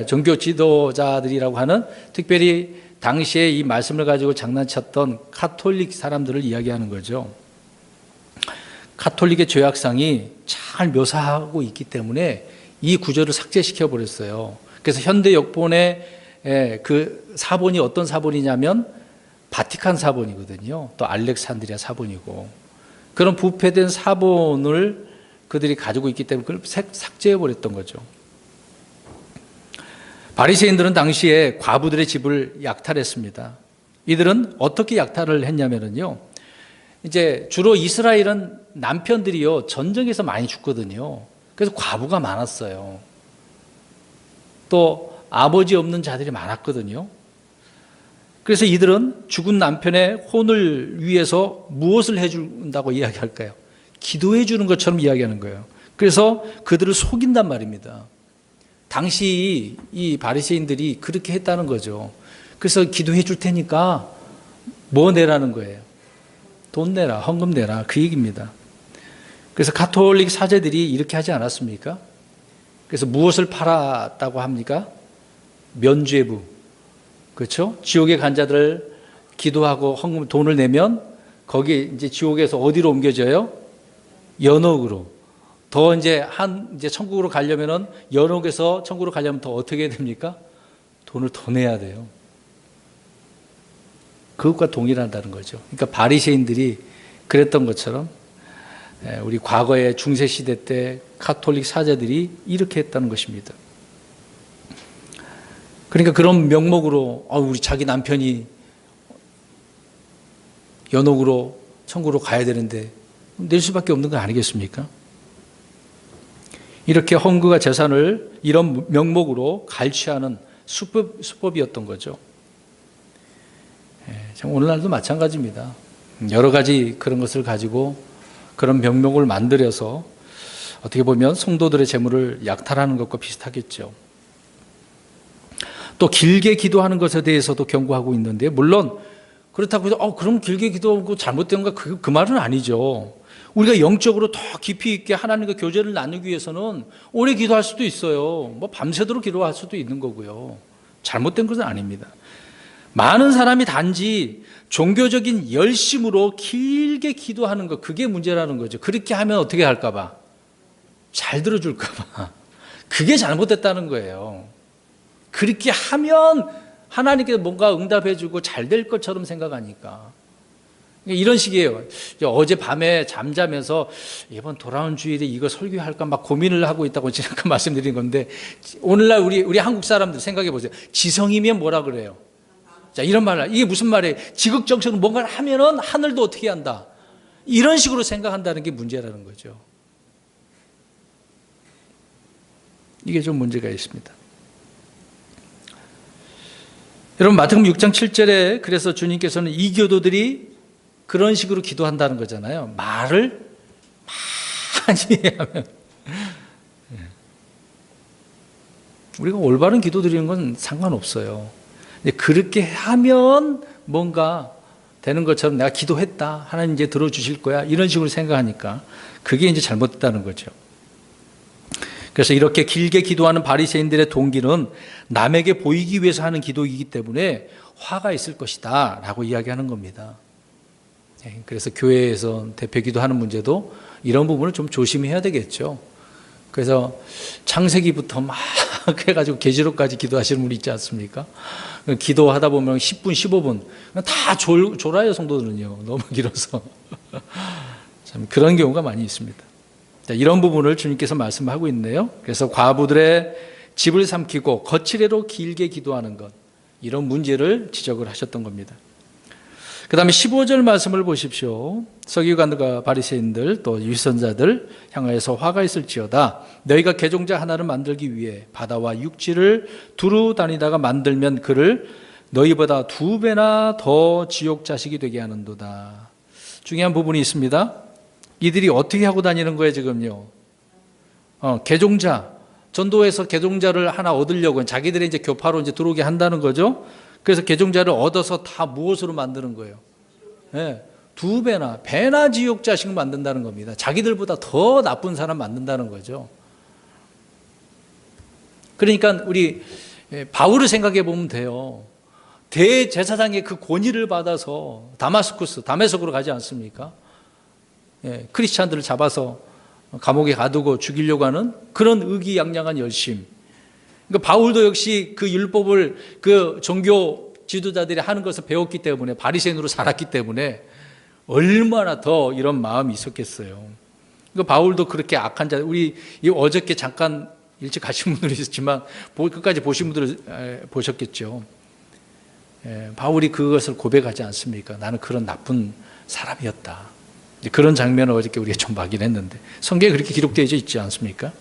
종교 지도자들이라고 하는, 특별히 당시에 이 말씀을 가지고 장난쳤던 카톨릭 사람들을 이야기하는 거죠. 카톨릭의 죄악상이 잘 묘사하고 있기 때문에 이 구절을 삭제시켜 버렸어요. 그래서 현대 역본의 그 사본이 어떤 사본이냐면 바티칸 사본이거든요. 또 알렉산드리아 사본이고, 그런 부패된 사본을 그들이 가지고 있기 때문에 그걸 삭제해 버렸던 거죠. 바리새인들은 당시에 과부들의 집을 약탈했습니다. 이들은 어떻게 약탈을 했냐면요, 이제 주로 이스라엘은 남편들이요 전쟁에서 많이 죽거든요. 그래서 과부가 많았어요. 또 아버지 없는 자들이 많았거든요. 그래서 이들은 죽은 남편의 혼을 위해서 무엇을 해준다고 이야기할까요? 기도해 주는 것처럼 이야기하는 거예요. 그래서 그들을 속인단 말입니다. 당시 이 바리새인들이 그렇게 했다는 거죠. 그래서 기도해 줄 테니까 뭐 내라는 거예요? 돈 내라, 헌금 내라, 그 얘기입니다. 그래서 가톨릭 사제들이 이렇게 하지 않았습니까? 그래서 무엇을 팔았다고 합니까? 면죄부. 그렇죠? 지옥에 간 자들 기도하고 헌금 돈을 내면 거기 이제 지옥에서 어디로 옮겨져요? 연옥으로. 더 이제 천국으로 가려면은 연옥에서 천국으로 가려면 더 어떻게 해야 됩니까? 돈을 더 내야 돼요. 그것과 동일하다는 거죠. 그러니까 바리새인들이 그랬던 것처럼 우리 과거의 중세 시대 때 가톨릭 사제들이 이렇게 했다는 것입니다. 그러니까 그런 명목으로 우리 자기 남편이 연옥으로 천국으로 가야 되는데 낼 수밖에 없는 거 아니겠습니까? 이렇게 헌금과 재산을 이런 명목으로 갈취하는 수법이었던 거죠. 오늘날도 마찬가지입니다. 여러 가지 그런 것을 가지고 그런 명목을 만들어서 어떻게 보면 성도들의 재물을 약탈하는 것과 비슷하겠죠. 또 길게 기도하는 것에 대해서도 경고하고 있는데, 물론 그렇다고 해서 그럼 길게 기도하고 잘못된 거 그 말은 아니죠. 우리가 영적으로 더 깊이 있게 하나님과 교제를 나누기 위해서는 오래 기도할 수도 있어요. 뭐 밤새도록 기도할 수도 있는 거고요. 잘못된 것은 아닙니다. 많은 사람이 단지 종교적인 열심으로 길게 기도하는 것, 그게 문제라는 거죠. 그렇게 하면 어떻게 할까 봐? 잘 들어줄까 봐. 그게 잘못됐다는 거예요. 그렇게 하면 하나님께서 뭔가 응답해 주고 잘 될 것처럼 생각하니까. 이런 식이에요. 어제 밤에 잠자면서 이번 돌아온 주일에 이거 설교할까 막 고민을 하고 있다고 지난번 말씀드린 건데, 오늘날 우리 한국 사람들 생각해 보세요. 지성이면 뭐라 그래요? 자, 이런 말을, 이게 무슨 말이에요? 지극정성으로 뭔가를 하면은 하늘도 어떻게 한다? 이런 식으로 생각한다는 게 문제라는 거죠. 이게 좀 문제가 있습니다. 여러분, 마태복음 6장 7절에 그래서 주님께서는 이 교도들이 그런 식으로 기도한다는 거잖아요. 말을 많이 하면. 우리가 올바른 기도 드리는 건 상관없어요. 그렇게 하면 뭔가 되는 것처럼 내가 기도했다, 하나님 이제 들어주실 거야, 이런 식으로 생각하니까 그게 이제 잘못됐다는 거죠. 그래서 이렇게 길게 기도하는 바리새인들의 동기는 남에게 보이기 위해서 하는 기도이기 때문에 화가 있을 것이다 라고 이야기하는 겁니다. 그래서 교회에서 대표 기도하는 문제도 이런 부분을 좀 조심해야 되겠죠. 그래서 창세기부터 막 해가지고 계시록까지 기도하시는 분이 있지 않습니까? 기도하다 보면 10분, 15분 다 졸아요, 성도들은요. 너무 길어서. 참 그런 경우가 많이 있습니다. 자, 이런 부분을 주님께서 말씀하고 있네요. 그래서 과부들의 집을 삼키고 거칠애로 길게 기도하는 것, 이런 문제를 지적을 하셨던 겁니다. 그 다음에 15절 말씀을 보십시오. 서기관들과 바리새인들 또 위선자들 향하여서 화가 있을지어다. 너희가 개종자 하나를 만들기 위해 바다와 육지를 두루 다니다가 만들면 그를 너희보다 2배나 더 지옥 자식이 되게 하는도다. 중요한 부분이 있습니다. 이들이 어떻게 하고 다니는 거예요, 지금요? 개종자, 전도에서 개종자를 하나 얻으려고 자기들의 이제 교파로 이제 들어오게 한다는 거죠. 그래서 개종자를 얻어서 다 무엇으로 만드는 거예요? 네, 2배나, 배나 지옥 자식 만든다는 겁니다. 자기들보다 더 나쁜 사람 만든다는 거죠. 그러니까 우리 바울을 생각해 보면 돼요. 대제사장의 그 권위를 받아서 다메섹으로 가지 않습니까? 크리스찬들을 잡아서 감옥에 가두고 죽이려고 하는 그런 의기양양한 열심. 그러니까 바울도 역시 그 율법을 그 종교 지도자들이 하는 것을 배웠기 때문에, 바리새인으로 살았기 때문에 얼마나 더 이런 마음이 있었겠어요. 그러니까 바울도 그렇게 악한 자, 우리 어저께 잠깐 일찍 가신 분들이 있었지만 끝까지 보신 분들을 보셨겠죠. 바울이 그것을 고백하지 않습니까? 나는 그런 나쁜 사람이었다. 그런 장면을 어저께 우리가 좀 확인했는데 성경에 그렇게 기록되어 있지 않습니까?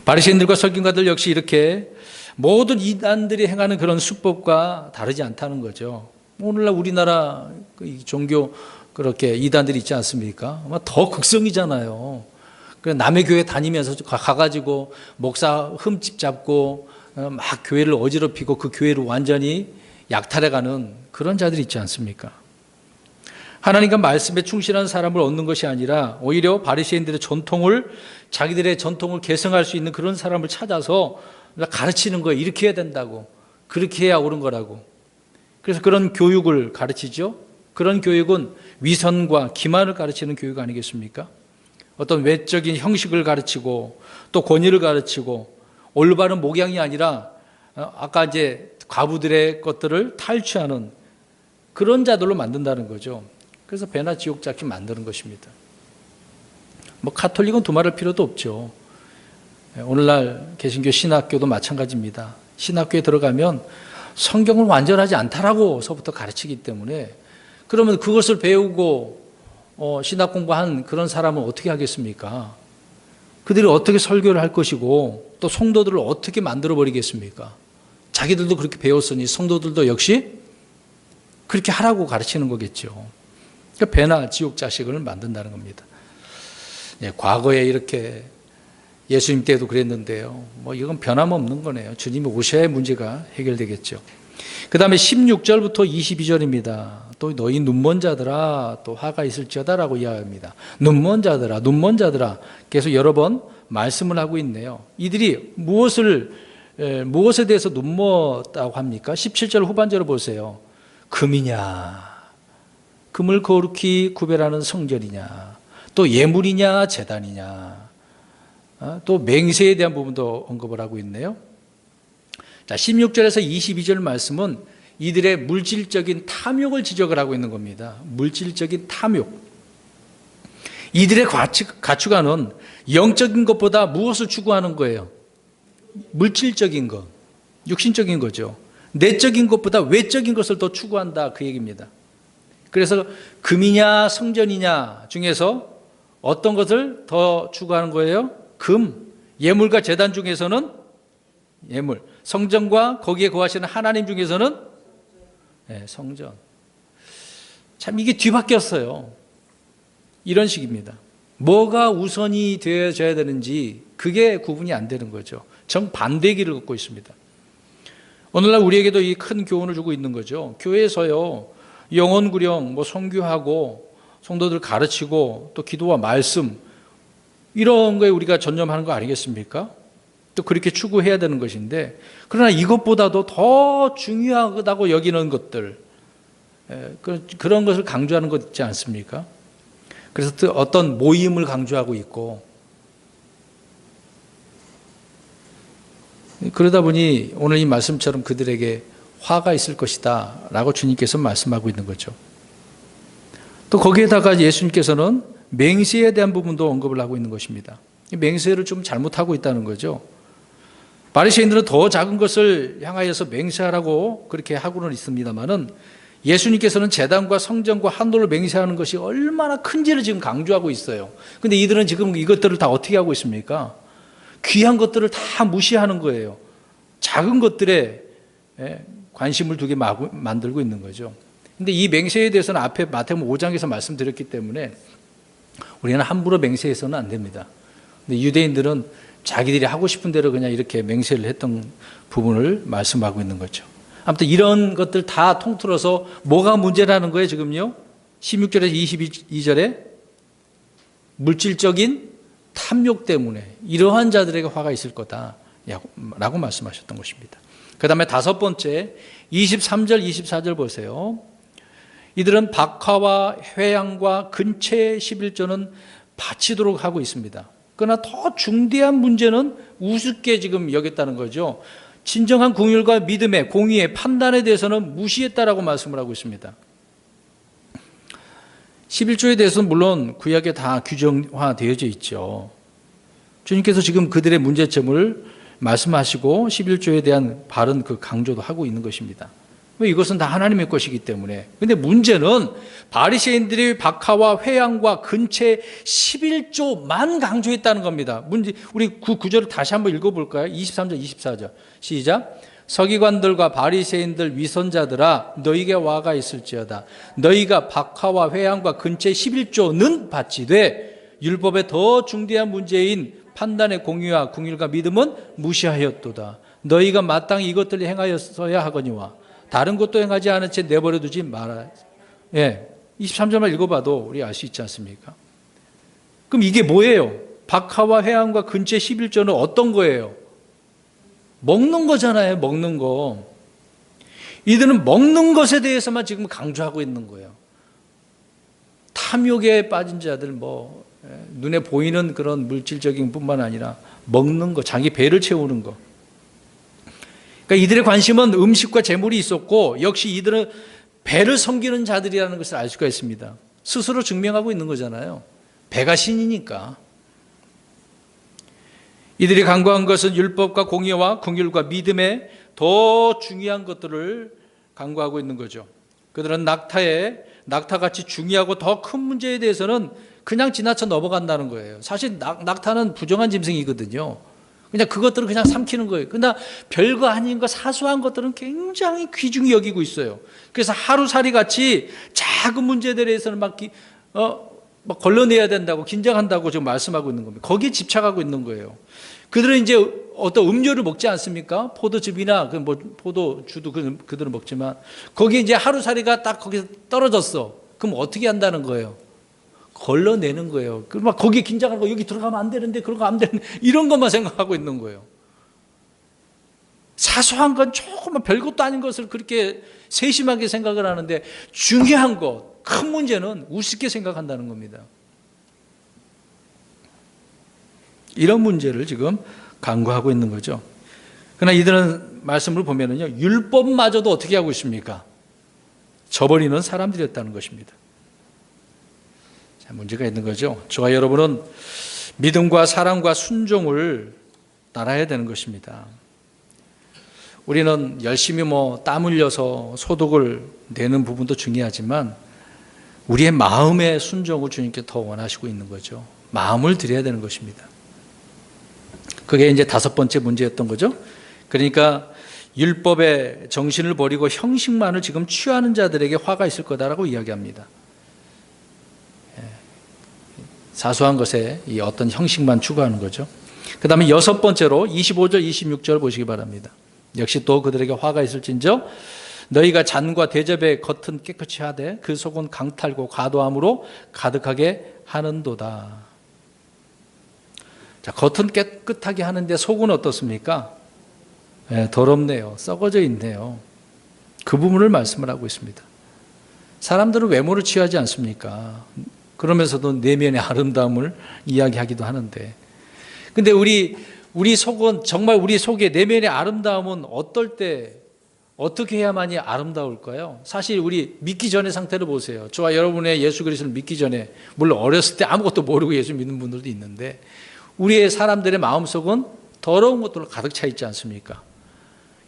바리새인들과 서기관들 역시 이렇게 모든 이단들이 행하는 그런 수법과 다르지 않다는 거죠. 오늘날 우리나라 종교 그렇게 이단들이 있지 않습니까? 아마 더 극성이잖아요. 남의 교회 다니면서 가가지고 목사 흠집 잡고 막 교회를 어지럽히고 그 교회를 완전히 약탈해가는 그런 자들이 있지 않습니까? 하나님과 말씀에 충실한 사람을 얻는 것이 아니라 오히려 바리새인들의 자기들의 전통을 계승할 수 있는 그런 사람을 찾아서 가르치는 거예요. 이렇게 해야 된다고, 그렇게 해야 옳은 거라고. 그래서 그런 교육을 가르치죠. 그런 교육은 위선과 기만을 가르치는 교육 아니겠습니까? 어떤 외적인 형식을 가르치고 또 권위를 가르치고 올바른 목양이 아니라 아까 이제 과부들의 것들을 탈취하는 그런 자들로 만든다는 거죠. 그래서 배나 지옥 자식 만드는 것입니다. 가톨릭은 두말할 필요도 없죠. 오늘날 개신교 신학교도 마찬가지입니다. 신학교에 들어가면 성경을 완전하지 않다라고서부터 가르치기 때문에, 그러면 그것을 배우고 신학 공부한 그런 사람은 어떻게 하겠습니까? 그들이 어떻게 설교를 할 것이고 또 성도들을 어떻게 만들어 버리겠습니까? 자기들도 그렇게 배웠으니 성도들도 역시 그렇게 하라고 가르치는 거겠죠. 그러니까 배나 지옥 자식을 만든다는 겁니다. 과거에 이렇게 예수님 때도 그랬는데요. 이건 변함없는 거네요. 주님이 오셔야 문제가 해결되겠죠. 그 다음에 16절부터 22절입니다. 또 너희 눈먼 자들아 또 화가 있을지어다라고 이야기합니다. 눈먼 자들아 계속 여러 번 말씀을 하고 있네요. 이들이 무엇을 무엇에 대해서 눈먼다고 합니까? 17절 후반절을 보세요. 금이냐, 금을 거룩히 구별하는 성전이냐, 또 예물이냐 제단이냐, 또 맹세에 대한 부분도 언급을 하고 있네요. 자, 16절에서 22절 말씀은 이들의 물질적인 탐욕을 지적을 하고 있는 겁니다. 물질적인 탐욕. 이들의 가치관은 영적인 것보다 무엇을 추구하는 거예요? 물질적인 것, 육신적인 거죠. 내적인 것보다 외적인 것을 더 추구한다, 그 얘기입니다. 그래서 금이냐 성전이냐 중에서 어떤 것을 더 추구하는 거예요? 금. 예물과 제단 중에서는 예물. 성전과 거기에 거하시는 하나님 중에서는 성전. 참 이게 뒤바뀌었어요. 이런 식입니다. 뭐가 우선이 되어져야 되는지 그게 구분이 안 되는 거죠. 정반대의 길을 걷고 있습니다. 오늘날 우리에게도 이 큰 교훈을 주고 있는 거죠. 교회에서요, 영혼구령, 선교하고 성도들 가르치고 또 기도와 말씀 이런 거에 우리가 전념하는 거 아니겠습니까? 또 그렇게 추구해야 되는 것인데, 그러나 이것보다도 더 중요하다고 여기는 것들, 그런 것을 강조하는 것 있지 않습니까? 그래서 또 어떤 모임을 강조하고 있고, 그러다 보니 오늘 이 말씀처럼 그들에게 화가 있을 것이다 라고 주님께서 말씀하고 있는 거죠. 또 거기에다가 예수님께서는 맹세에 대한 부분도 언급을 하고 있는 것입니다. 맹세를 좀 잘못하고 있다는 거죠. 바리새인들은 더 작은 것을 향하여서 맹세하라고 그렇게 하고는 있습니다만은, 예수님께서는 제단과 성전과 한도를 맹세하는 것이 얼마나 큰지를 지금 강조하고 있어요. 그런데 이들은 지금 이것들을 다 어떻게 하고 있습니까? 귀한 것들을 다 무시하는 거예요. 작은 것들에 관심을 두게 만들고 있는 거죠. 그런데 이 맹세에 대해서는 앞에 마태복음 5장에서 말씀드렸기 때문에 우리는 함부로 맹세해서는 안 됩니다. 근데 유대인들은 자기들이 하고 싶은 대로 그냥 이렇게 맹세를 했던 부분을 말씀하고 있는 거죠. 아무튼 이런 것들 다 통틀어서 뭐가 문제라는 거예요, 지금요? 16절에서 22절에 물질적인 탐욕 때문에 이러한 자들에게 화가 있을 거다라고 말씀하셨던 것입니다. 그 다음에 다섯 번째 23절 24절 보세요. 이들은 박하와 회양과 근체 11조는 바치도록 하고 있습니다. 그러나 더 중대한 문제는 우습게 지금 여겼다는 거죠. 진정한 긍휼과 믿음의 공의의 판단에 대해서는 무시했다라고 말씀을 하고 있습니다. 11조에 대해서는 물론 구약에 다 규정화되어져 있죠. 주님께서 지금 그들의 문제점을 말씀하시고 11조에 대한 바른 그 강조도 하고 있는 것입니다. 왜? 이것은 다 하나님의 것이기 때문에. 그런데 문제는 바리새인들이 박하와 회양과 근체 11조만 강조했다는 겁니다. 우리 그 구절을 다시 한번 읽어볼까요? 23절 24절 시작. 서기관들과 바리새인들 위선자들아, 너희에게 화가 있을지어다. 너희가 박하와 회양과 근체 11조는 바치되 율법의 더 중대한 문제인 판단의 공의와 긍휼과 믿음은 무시하였도다. 너희가 마땅히 이것들을 행하였어야 하거니와 다른 것도 행하지 않은 채 내버려 두지 마라. 23절만 읽어봐도 우리 알 수 있지 않습니까? 그럼 이게 뭐예요? 박하와 회양과 근체 11조는 어떤 거예요? 먹는 거잖아요, 먹는 거. 이들은 먹는 것에 대해서만 지금 강조하고 있는 거예요. 탐욕에 빠진 자들, 눈에 보이는 그런 물질적인 뿐만 아니라 먹는 거, 자기 배를 채우는 거. 그러니까 이들의 관심은 음식과 재물이 있었고, 역시 이들은 배를 섬기는 자들이라는 것을 알 수가 있습니다. 스스로 증명하고 있는 거잖아요. 배가 신이니까. 이들이 간구한 것은 율법과 공의와 긍휼과 믿음의 더 중요한 것들을 간구하고 있는 거죠. 그들은 낙타같이 중요하고 더 큰 문제에 대해서는 그냥 지나쳐 넘어간다는 거예요. 사실 낙타는 부정한 짐승이거든요. 그냥 그것들은 그냥 삼키는 거예요. 그러나 별거 아닌 거, 사소한 것들은 굉장히 귀중히 여기고 있어요. 그래서 하루살이 같이 작은 문제들에 대해서는 막 걸러내야 된다고, 긴장한다고 지금 말씀하고 있는 겁니다. 거기에 집착하고 있는 거예요. 그들은 이제 어떤 음료를 먹지 않습니까? 포도즙이나 포도주도 그들은 먹지만, 거기에 이제 하루살이가 딱 거기서 떨어졌어. 그럼 어떻게 한다는 거예요? 걸러내는 거예요. 막 거기에 긴장하고, 여기 들어가면 안 되는데, 그런 거 안 되는데, 이런 것만 생각하고 있는 거예요. 사소한 건 조금만 별것도 아닌 것을 그렇게 세심하게 생각을 하는데 중요한 것, 큰 문제는 우습게 생각한다는 겁니다. 이런 문제를 지금 강구하고 있는 거죠. 그러나 이들은 말씀을 보면은요, 율법마저도 어떻게 하고 있습니까? 저버리는 사람들이었다는 것입니다. 자, 문제가 있는 거죠. 저와 여러분은 믿음과 사랑과 순종을 따라야 되는 것입니다. 우리는 열심히 땀 흘려서 소득을 내는 부분도 중요하지만 우리의 마음의 순종을 주님께 더 원하시고 있는 거죠. 마음을 드려야 되는 것입니다. 그게 이제 5번째 문제였던 거죠. 그러니까 율법의 정신을 버리고 형식만을 지금 취하는 자들에게 화가 있을 거다라고 이야기합니다. 사소한 것에 이 어떤 형식만 추구하는 거죠. 그 다음에 6번째로 25절, 26절 보시기 바랍니다. 역시 또 그들에게 화가 있을진저 너희가 잔과 대접의 겉은 깨끗이 하되 그 속은 강탈고 과도함으로 가득하게 하는도다. 자, 겉은 깨끗하게 하는데 속은 어떻습니까? 더럽네요. 썩어져 있네요. 그 부분을 말씀을 하고 있습니다. 사람들은 외모를 취하지 않습니까? 그러면서도 내면의 아름다움을 이야기하기도 하는데, 근데 우리 속은, 정말 우리 속의 내면의 아름다움은 어떨 때 어떻게 해야만이 아름다울까요? 사실 우리 믿기 전의 상태를 보세요. 저와 여러분의 예수 그리스도를 믿기 전에, 물론 어렸을 때 아무것도 모르고 예수 믿는 분들도 있는데 우리의 사람들의 마음속은 더러운 것들로 가득 차 있지 않습니까?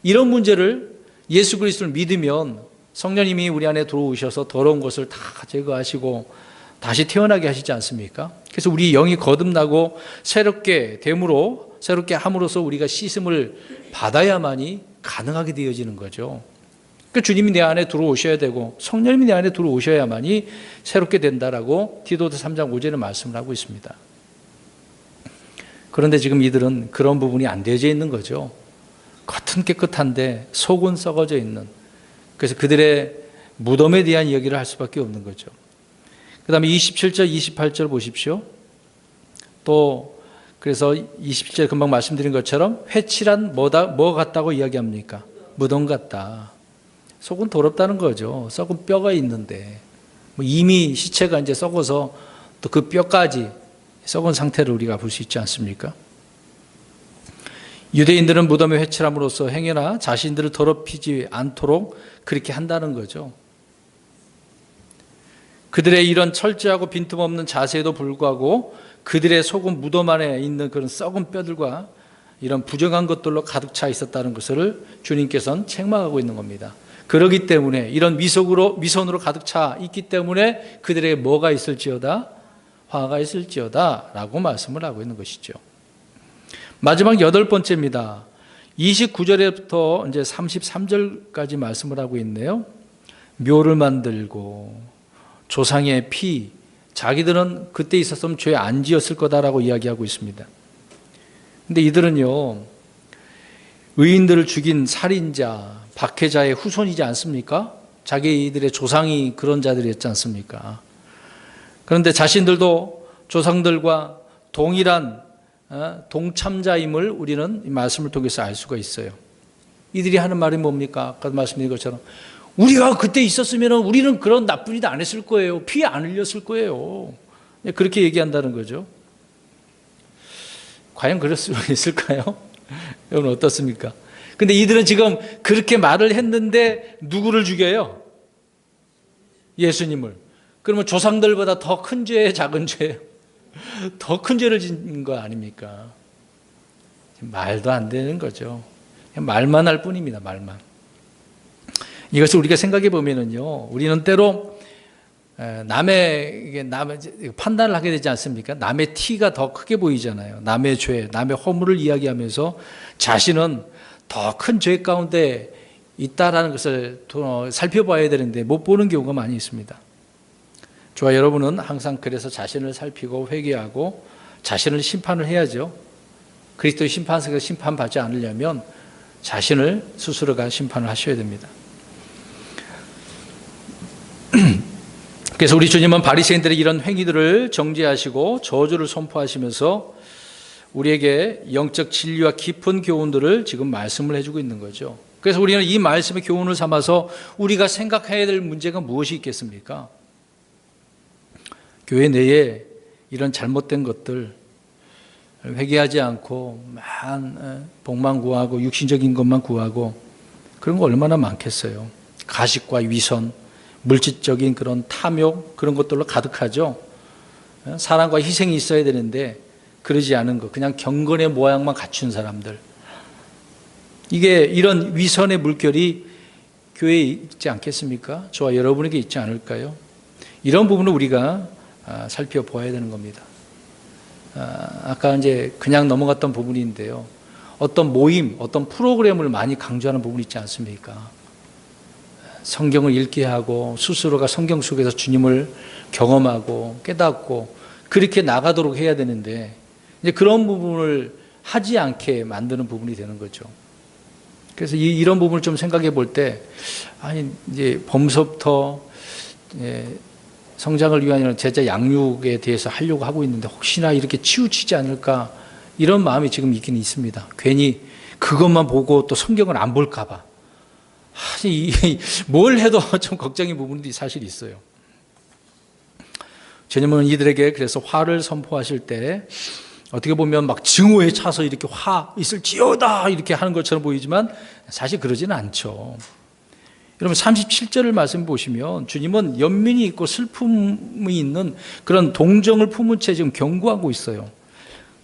이런 문제를 예수 그리스도를 믿으면 성령님이 우리 안에 들어오셔서 더러운 것을 다 제거하시고 다시 태어나게 하시지 않습니까? 그래서 우리 영이 거듭나고 새롭게 됨으로, 새롭게 함으로써 우리가 씻음을 받아야만이 가능하게 되어지는 거죠. 그러니까 주님이 내 안에 들어오셔야 되고 성령님이 내 안에 들어오셔야만이 새롭게 된다라고 디도서 3장 5절에 말씀을 하고 있습니다. 그런데 지금 이들은 그런 부분이 안 되어져 있는 거죠. 겉은 깨끗한데 속은 썩어져 있는, 그래서 그들의 무덤에 대한 이야기를 할 수밖에 없는 거죠. 그 다음에 27절, 28절 보십시오. 또 그래서 27절 금방 말씀드린 것처럼 회칠한 뭐 같다고 이야기합니까? 무덤 같다. 속은 더럽다는 거죠. 썩은 뼈가 있는데 이미 시체가 이제 썩어서 또 그 뼈까지 썩은 상태를 우리가 볼 수 있지 않습니까? 유대인들은 무덤에 회칠함으로써 행여나 자신들을 더럽히지 않도록 그렇게 한다는 거죠. 그들의 이런 철저하고 빈틈없는 자세에도 불구하고 그들의 속은 무덤 안에 있는 그런 썩은 뼈들과 이런 부정한 것들로 가득 차 있었다는 것을 주님께서는 책망하고 있는 겁니다. 그렇기 때문에 이런 미선으로 가득 차 있기 때문에 그들에게 뭐가 있을지어다? 화가 있을지어다 라고 말씀을 하고 있는 것이죠. 마지막 8번째입니다. 29절부터 이제 33절까지 말씀을 하고 있네요. 묘를 만들고 조상의 피, 자기들은 그때 있었으면 죄 안 지었을 거다라고 이야기하고 있습니다. 근데 이들은요, 의인들을 죽인 살인자, 박해자의 후손이지 않습니까? 자기들의 조상이 그런 자들이었지 않습니까? 그런데 자신들도 조상들과 동일한 동참자임을 우리는 이 말씀을 통해서 알 수가 있어요. 이들이 하는 말이 뭡니까? 아까 말씀드린 것처럼 우리가 그때 있었으면 우리는 그런 나쁜 일 안 했을 거예요. 피 안 흘렸을 거예요. 그렇게 얘기한다는 거죠. 과연 그럴 수 있을까요? 여러분 어떻습니까? 근데 이들은 지금 그렇게 말을 했는데 누구를 죽여요? 예수님을. 그러면 조상들보다 더 큰 죄, 작은 죄, 더 큰 죄를 지은 거 아닙니까? 말도 안 되는 거죠. 말만 할 뿐입니다. 말만. 이것을 우리가 생각해 보면은요, 우리는 때로 남의 판단을 하게 되지 않습니까? 남의 티가 더 크게 보이잖아요. 남의 죄, 남의 허물을 이야기하면서 자신은 더 큰 죄 가운데 있다라는 것을 살펴봐야 되는데 못 보는 경우가 많이 있습니다. 저와 여러분은 항상 그래서 자신을 살피고 회개하고 자신을 심판을 해야죠. 그리스도의 심판석에서 심판받지 않으려면 자신을 스스로가 심판을 하셔야 됩니다. 그래서 우리 주님은 바리새인들의 이런 행위들을 정죄하시고 저주를 선포하시면서 우리에게 영적 진리와 깊은 교훈들을 지금 말씀을 해주고 있는 거죠. 그래서 우리는 이 말씀의 교훈을 삼아서 우리가 생각해야 될 문제가 무엇이 있겠습니까? 교회 내에 이런 잘못된 것들, 회개하지 않고 복만 구하고 육신적인 것만 구하고 그런 거 얼마나 많겠어요. 가식과 위선, 물질적인 그런 탐욕, 그런 것들로 가득하죠. 사랑과 희생이 있어야 되는데 그러지 않은 것, 그냥 경건의 모양만 갖춘 사람들. 이게 이런 위선의 물결이 교회에 있지 않겠습니까? 저와 여러분에게 있지 않을까요? 이런 부분을 우리가 살펴보아야 되는 겁니다. 아까 이제 그냥 넘어갔던 부분인데요. 어떤 모임, 어떤 프로그램을 많이 강조하는 부분이 있지 않습니까? 성경을 읽게 하고 스스로가 성경 속에서 주님을 경험하고 깨닫고 그렇게 나가도록 해야 되는데 이제 그런 부분을 하지 않게 만드는 부분이 되는 거죠. 그래서 이런 부분을 좀 생각해 볼 때, 아니, 이제 범서부터 성장을 위한 제자 양육에 대해서 하려고 하고 있는데 혹시나 이렇게 치우치지 않을까 이런 마음이 지금 있긴 있습니다. 괜히 그것만 보고 또 성경을 안 볼까 봐. 뭘 해도 좀 걱정인 부분들이 사실 있어요. 주님은 이들에게 그래서 화를 선포하실 때 어떻게 보면 막 증오에 차서 이렇게 화 있을지어다 이렇게 하는 것처럼 보이지만 사실 그러지는 않죠. 여러분 37절을 말씀 보시면 주님은 연민이 있고 슬픔이 있는 그런 동정을 품은 채 지금 경고하고 있어요.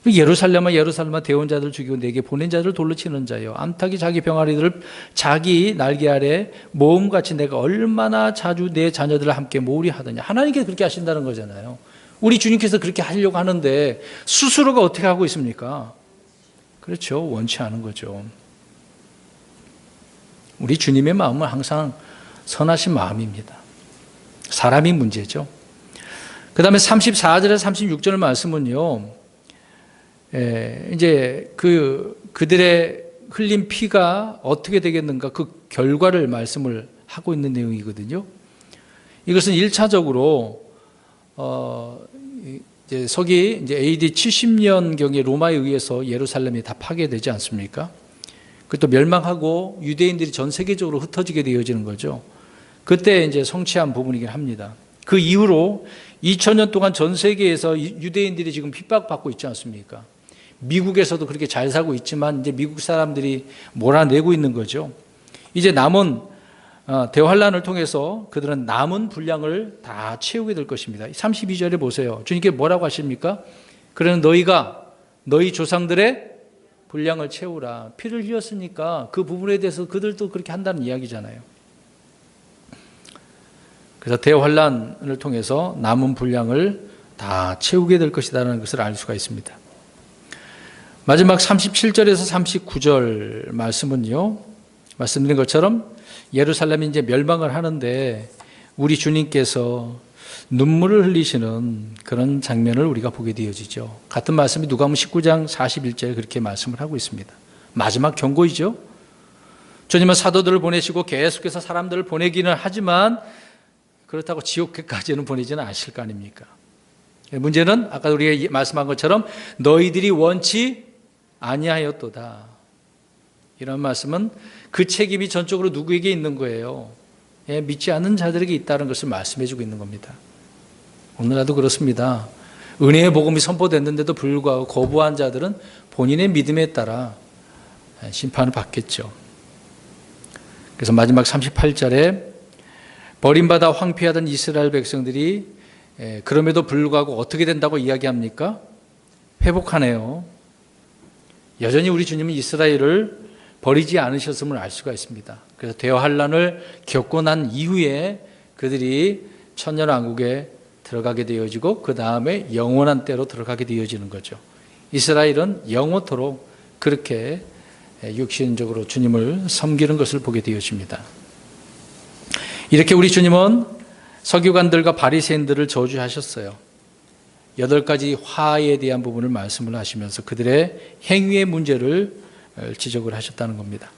예루살렘아 예루살렘아 대원 자들 죽이고 내게 보낸 자들 돌로 치는 자여 암탉이 자기 병아리들을 자기 날개 아래 모음같이 내가 얼마나 자주 내 자녀들을 함께 모으리 하더냐. 하나님께서 그렇게 하신다는 거잖아요. 우리 주님께서 그렇게 하려고 하는데 스스로가 어떻게 하고 있습니까? 그렇죠. 원치 않은 거죠. 우리 주님의 마음은 항상 선하신 마음입니다. 사람이 문제죠. 그 다음에 34절에서 36절 말씀은요, 이제 그들의 흘린 피가 어떻게 되겠는가 그 결과를 말씀을 하고 있는 내용이거든요. 이것은 1차적으로 이제 서기 이제 AD 70년경에 로마에 의해서 예루살렘이 다 파괴되지 않습니까? 그것도 멸망하고 유대인들이 전 세계적으로 흩어지게 되어지는 거죠. 그때 이제 성취한 부분이긴 합니다. 그 이후로 2000년 동안 전 세계에서 유대인들이 지금 핍박받고 있지 않습니까? 미국에서도 그렇게 잘 살고 있지만 이제 미국 사람들이 몰아내고 있는 거죠. 이제 남은 대환란을 통해서 그들은 남은 분량을 다 채우게 될 것입니다. 32절에 보세요. 주님께 뭐라고 하십니까? 그러는 너희가 너희 조상들의 분량을 채우라. 피를 흘렸으니까 그 부분에 대해서 그들도 그렇게 한다는 이야기잖아요. 그래서 대환란을 통해서 남은 분량을 다 채우게 될 것이라는 것을 알 수가 있습니다. 마지막 37절에서 39절 말씀은요, 말씀드린 것처럼 예루살렘이 이제 멸망을 하는데 우리 주님께서 눈물을 흘리시는 그런 장면을 우리가 보게 되어지죠. 같은 말씀이 누가복음 19장 41절에 그렇게 말씀을 하고 있습니다. 마지막 경고이죠. 주님은 사도들을 보내시고 계속해서 사람들을 보내기는 하지만 그렇다고 지옥에까지는 보내지는 않으실 거 아닙니까? 문제는 아까 우리가 말씀한 것처럼 너희들이 원치 아니하였도다. 이런 말씀은 그 책임이 전적으로 누구에게 있는 거예요? 믿지 않는 자들에게 있다는 것을 말씀해 주고 있는 겁니다. 오늘날도 그렇습니다. 은혜의 복음이 선포됐는데도 불구하고 거부한 자들은 본인의 믿음에 따라 심판을 받겠죠. 그래서 마지막 38절에 버림받아 황폐하던 이스라엘 백성들이 그럼에도 불구하고 어떻게 된다고 이야기합니까? 회복하네요. 여전히 우리 주님은 이스라엘을 버리지 않으셨음을 알 수가 있습니다. 그래서 대환란을 겪고 난 이후에 그들이 천년왕국에 들어가게 되어지고 그 다음에 영원한 때로 들어가게 되어지는 거죠. 이스라엘은 영원토록 그렇게 육신적으로 주님을 섬기는 것을 보게 되어집니다. 이렇게 우리 주님은 서기관들과 바리새인들을 저주하셨어요. 8가지 화에 대한 부분을 말씀을 하시면서 그들의 행위의 문제를 지적을 하셨다는 겁니다.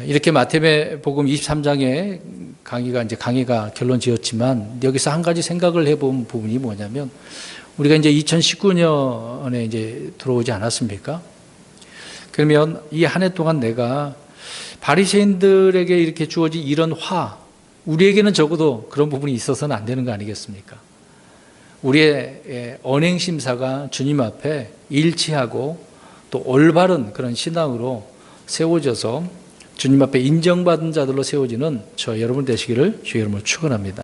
이렇게 마태복음 23장에 강의가 결론 지었지만 여기서 한 가지 생각을 해본 부분이 뭐냐면 우리가 이제 2019년에 이제 들어오지 않았습니까? 그러면 이 한 해 동안 내가 바리새인들에게 이렇게 주어진 이런 우리에게는 적어도 그런 부분이 있어서는 안 되는 거 아니겠습니까? 우리의 언행 심사가 주님 앞에 일치하고 또 올바른 그런 신앙으로 세워져서 주님 앞에 인정받은 자들로 세워지는 저 여러분 되시기를 주의 이름으로 축원합니다.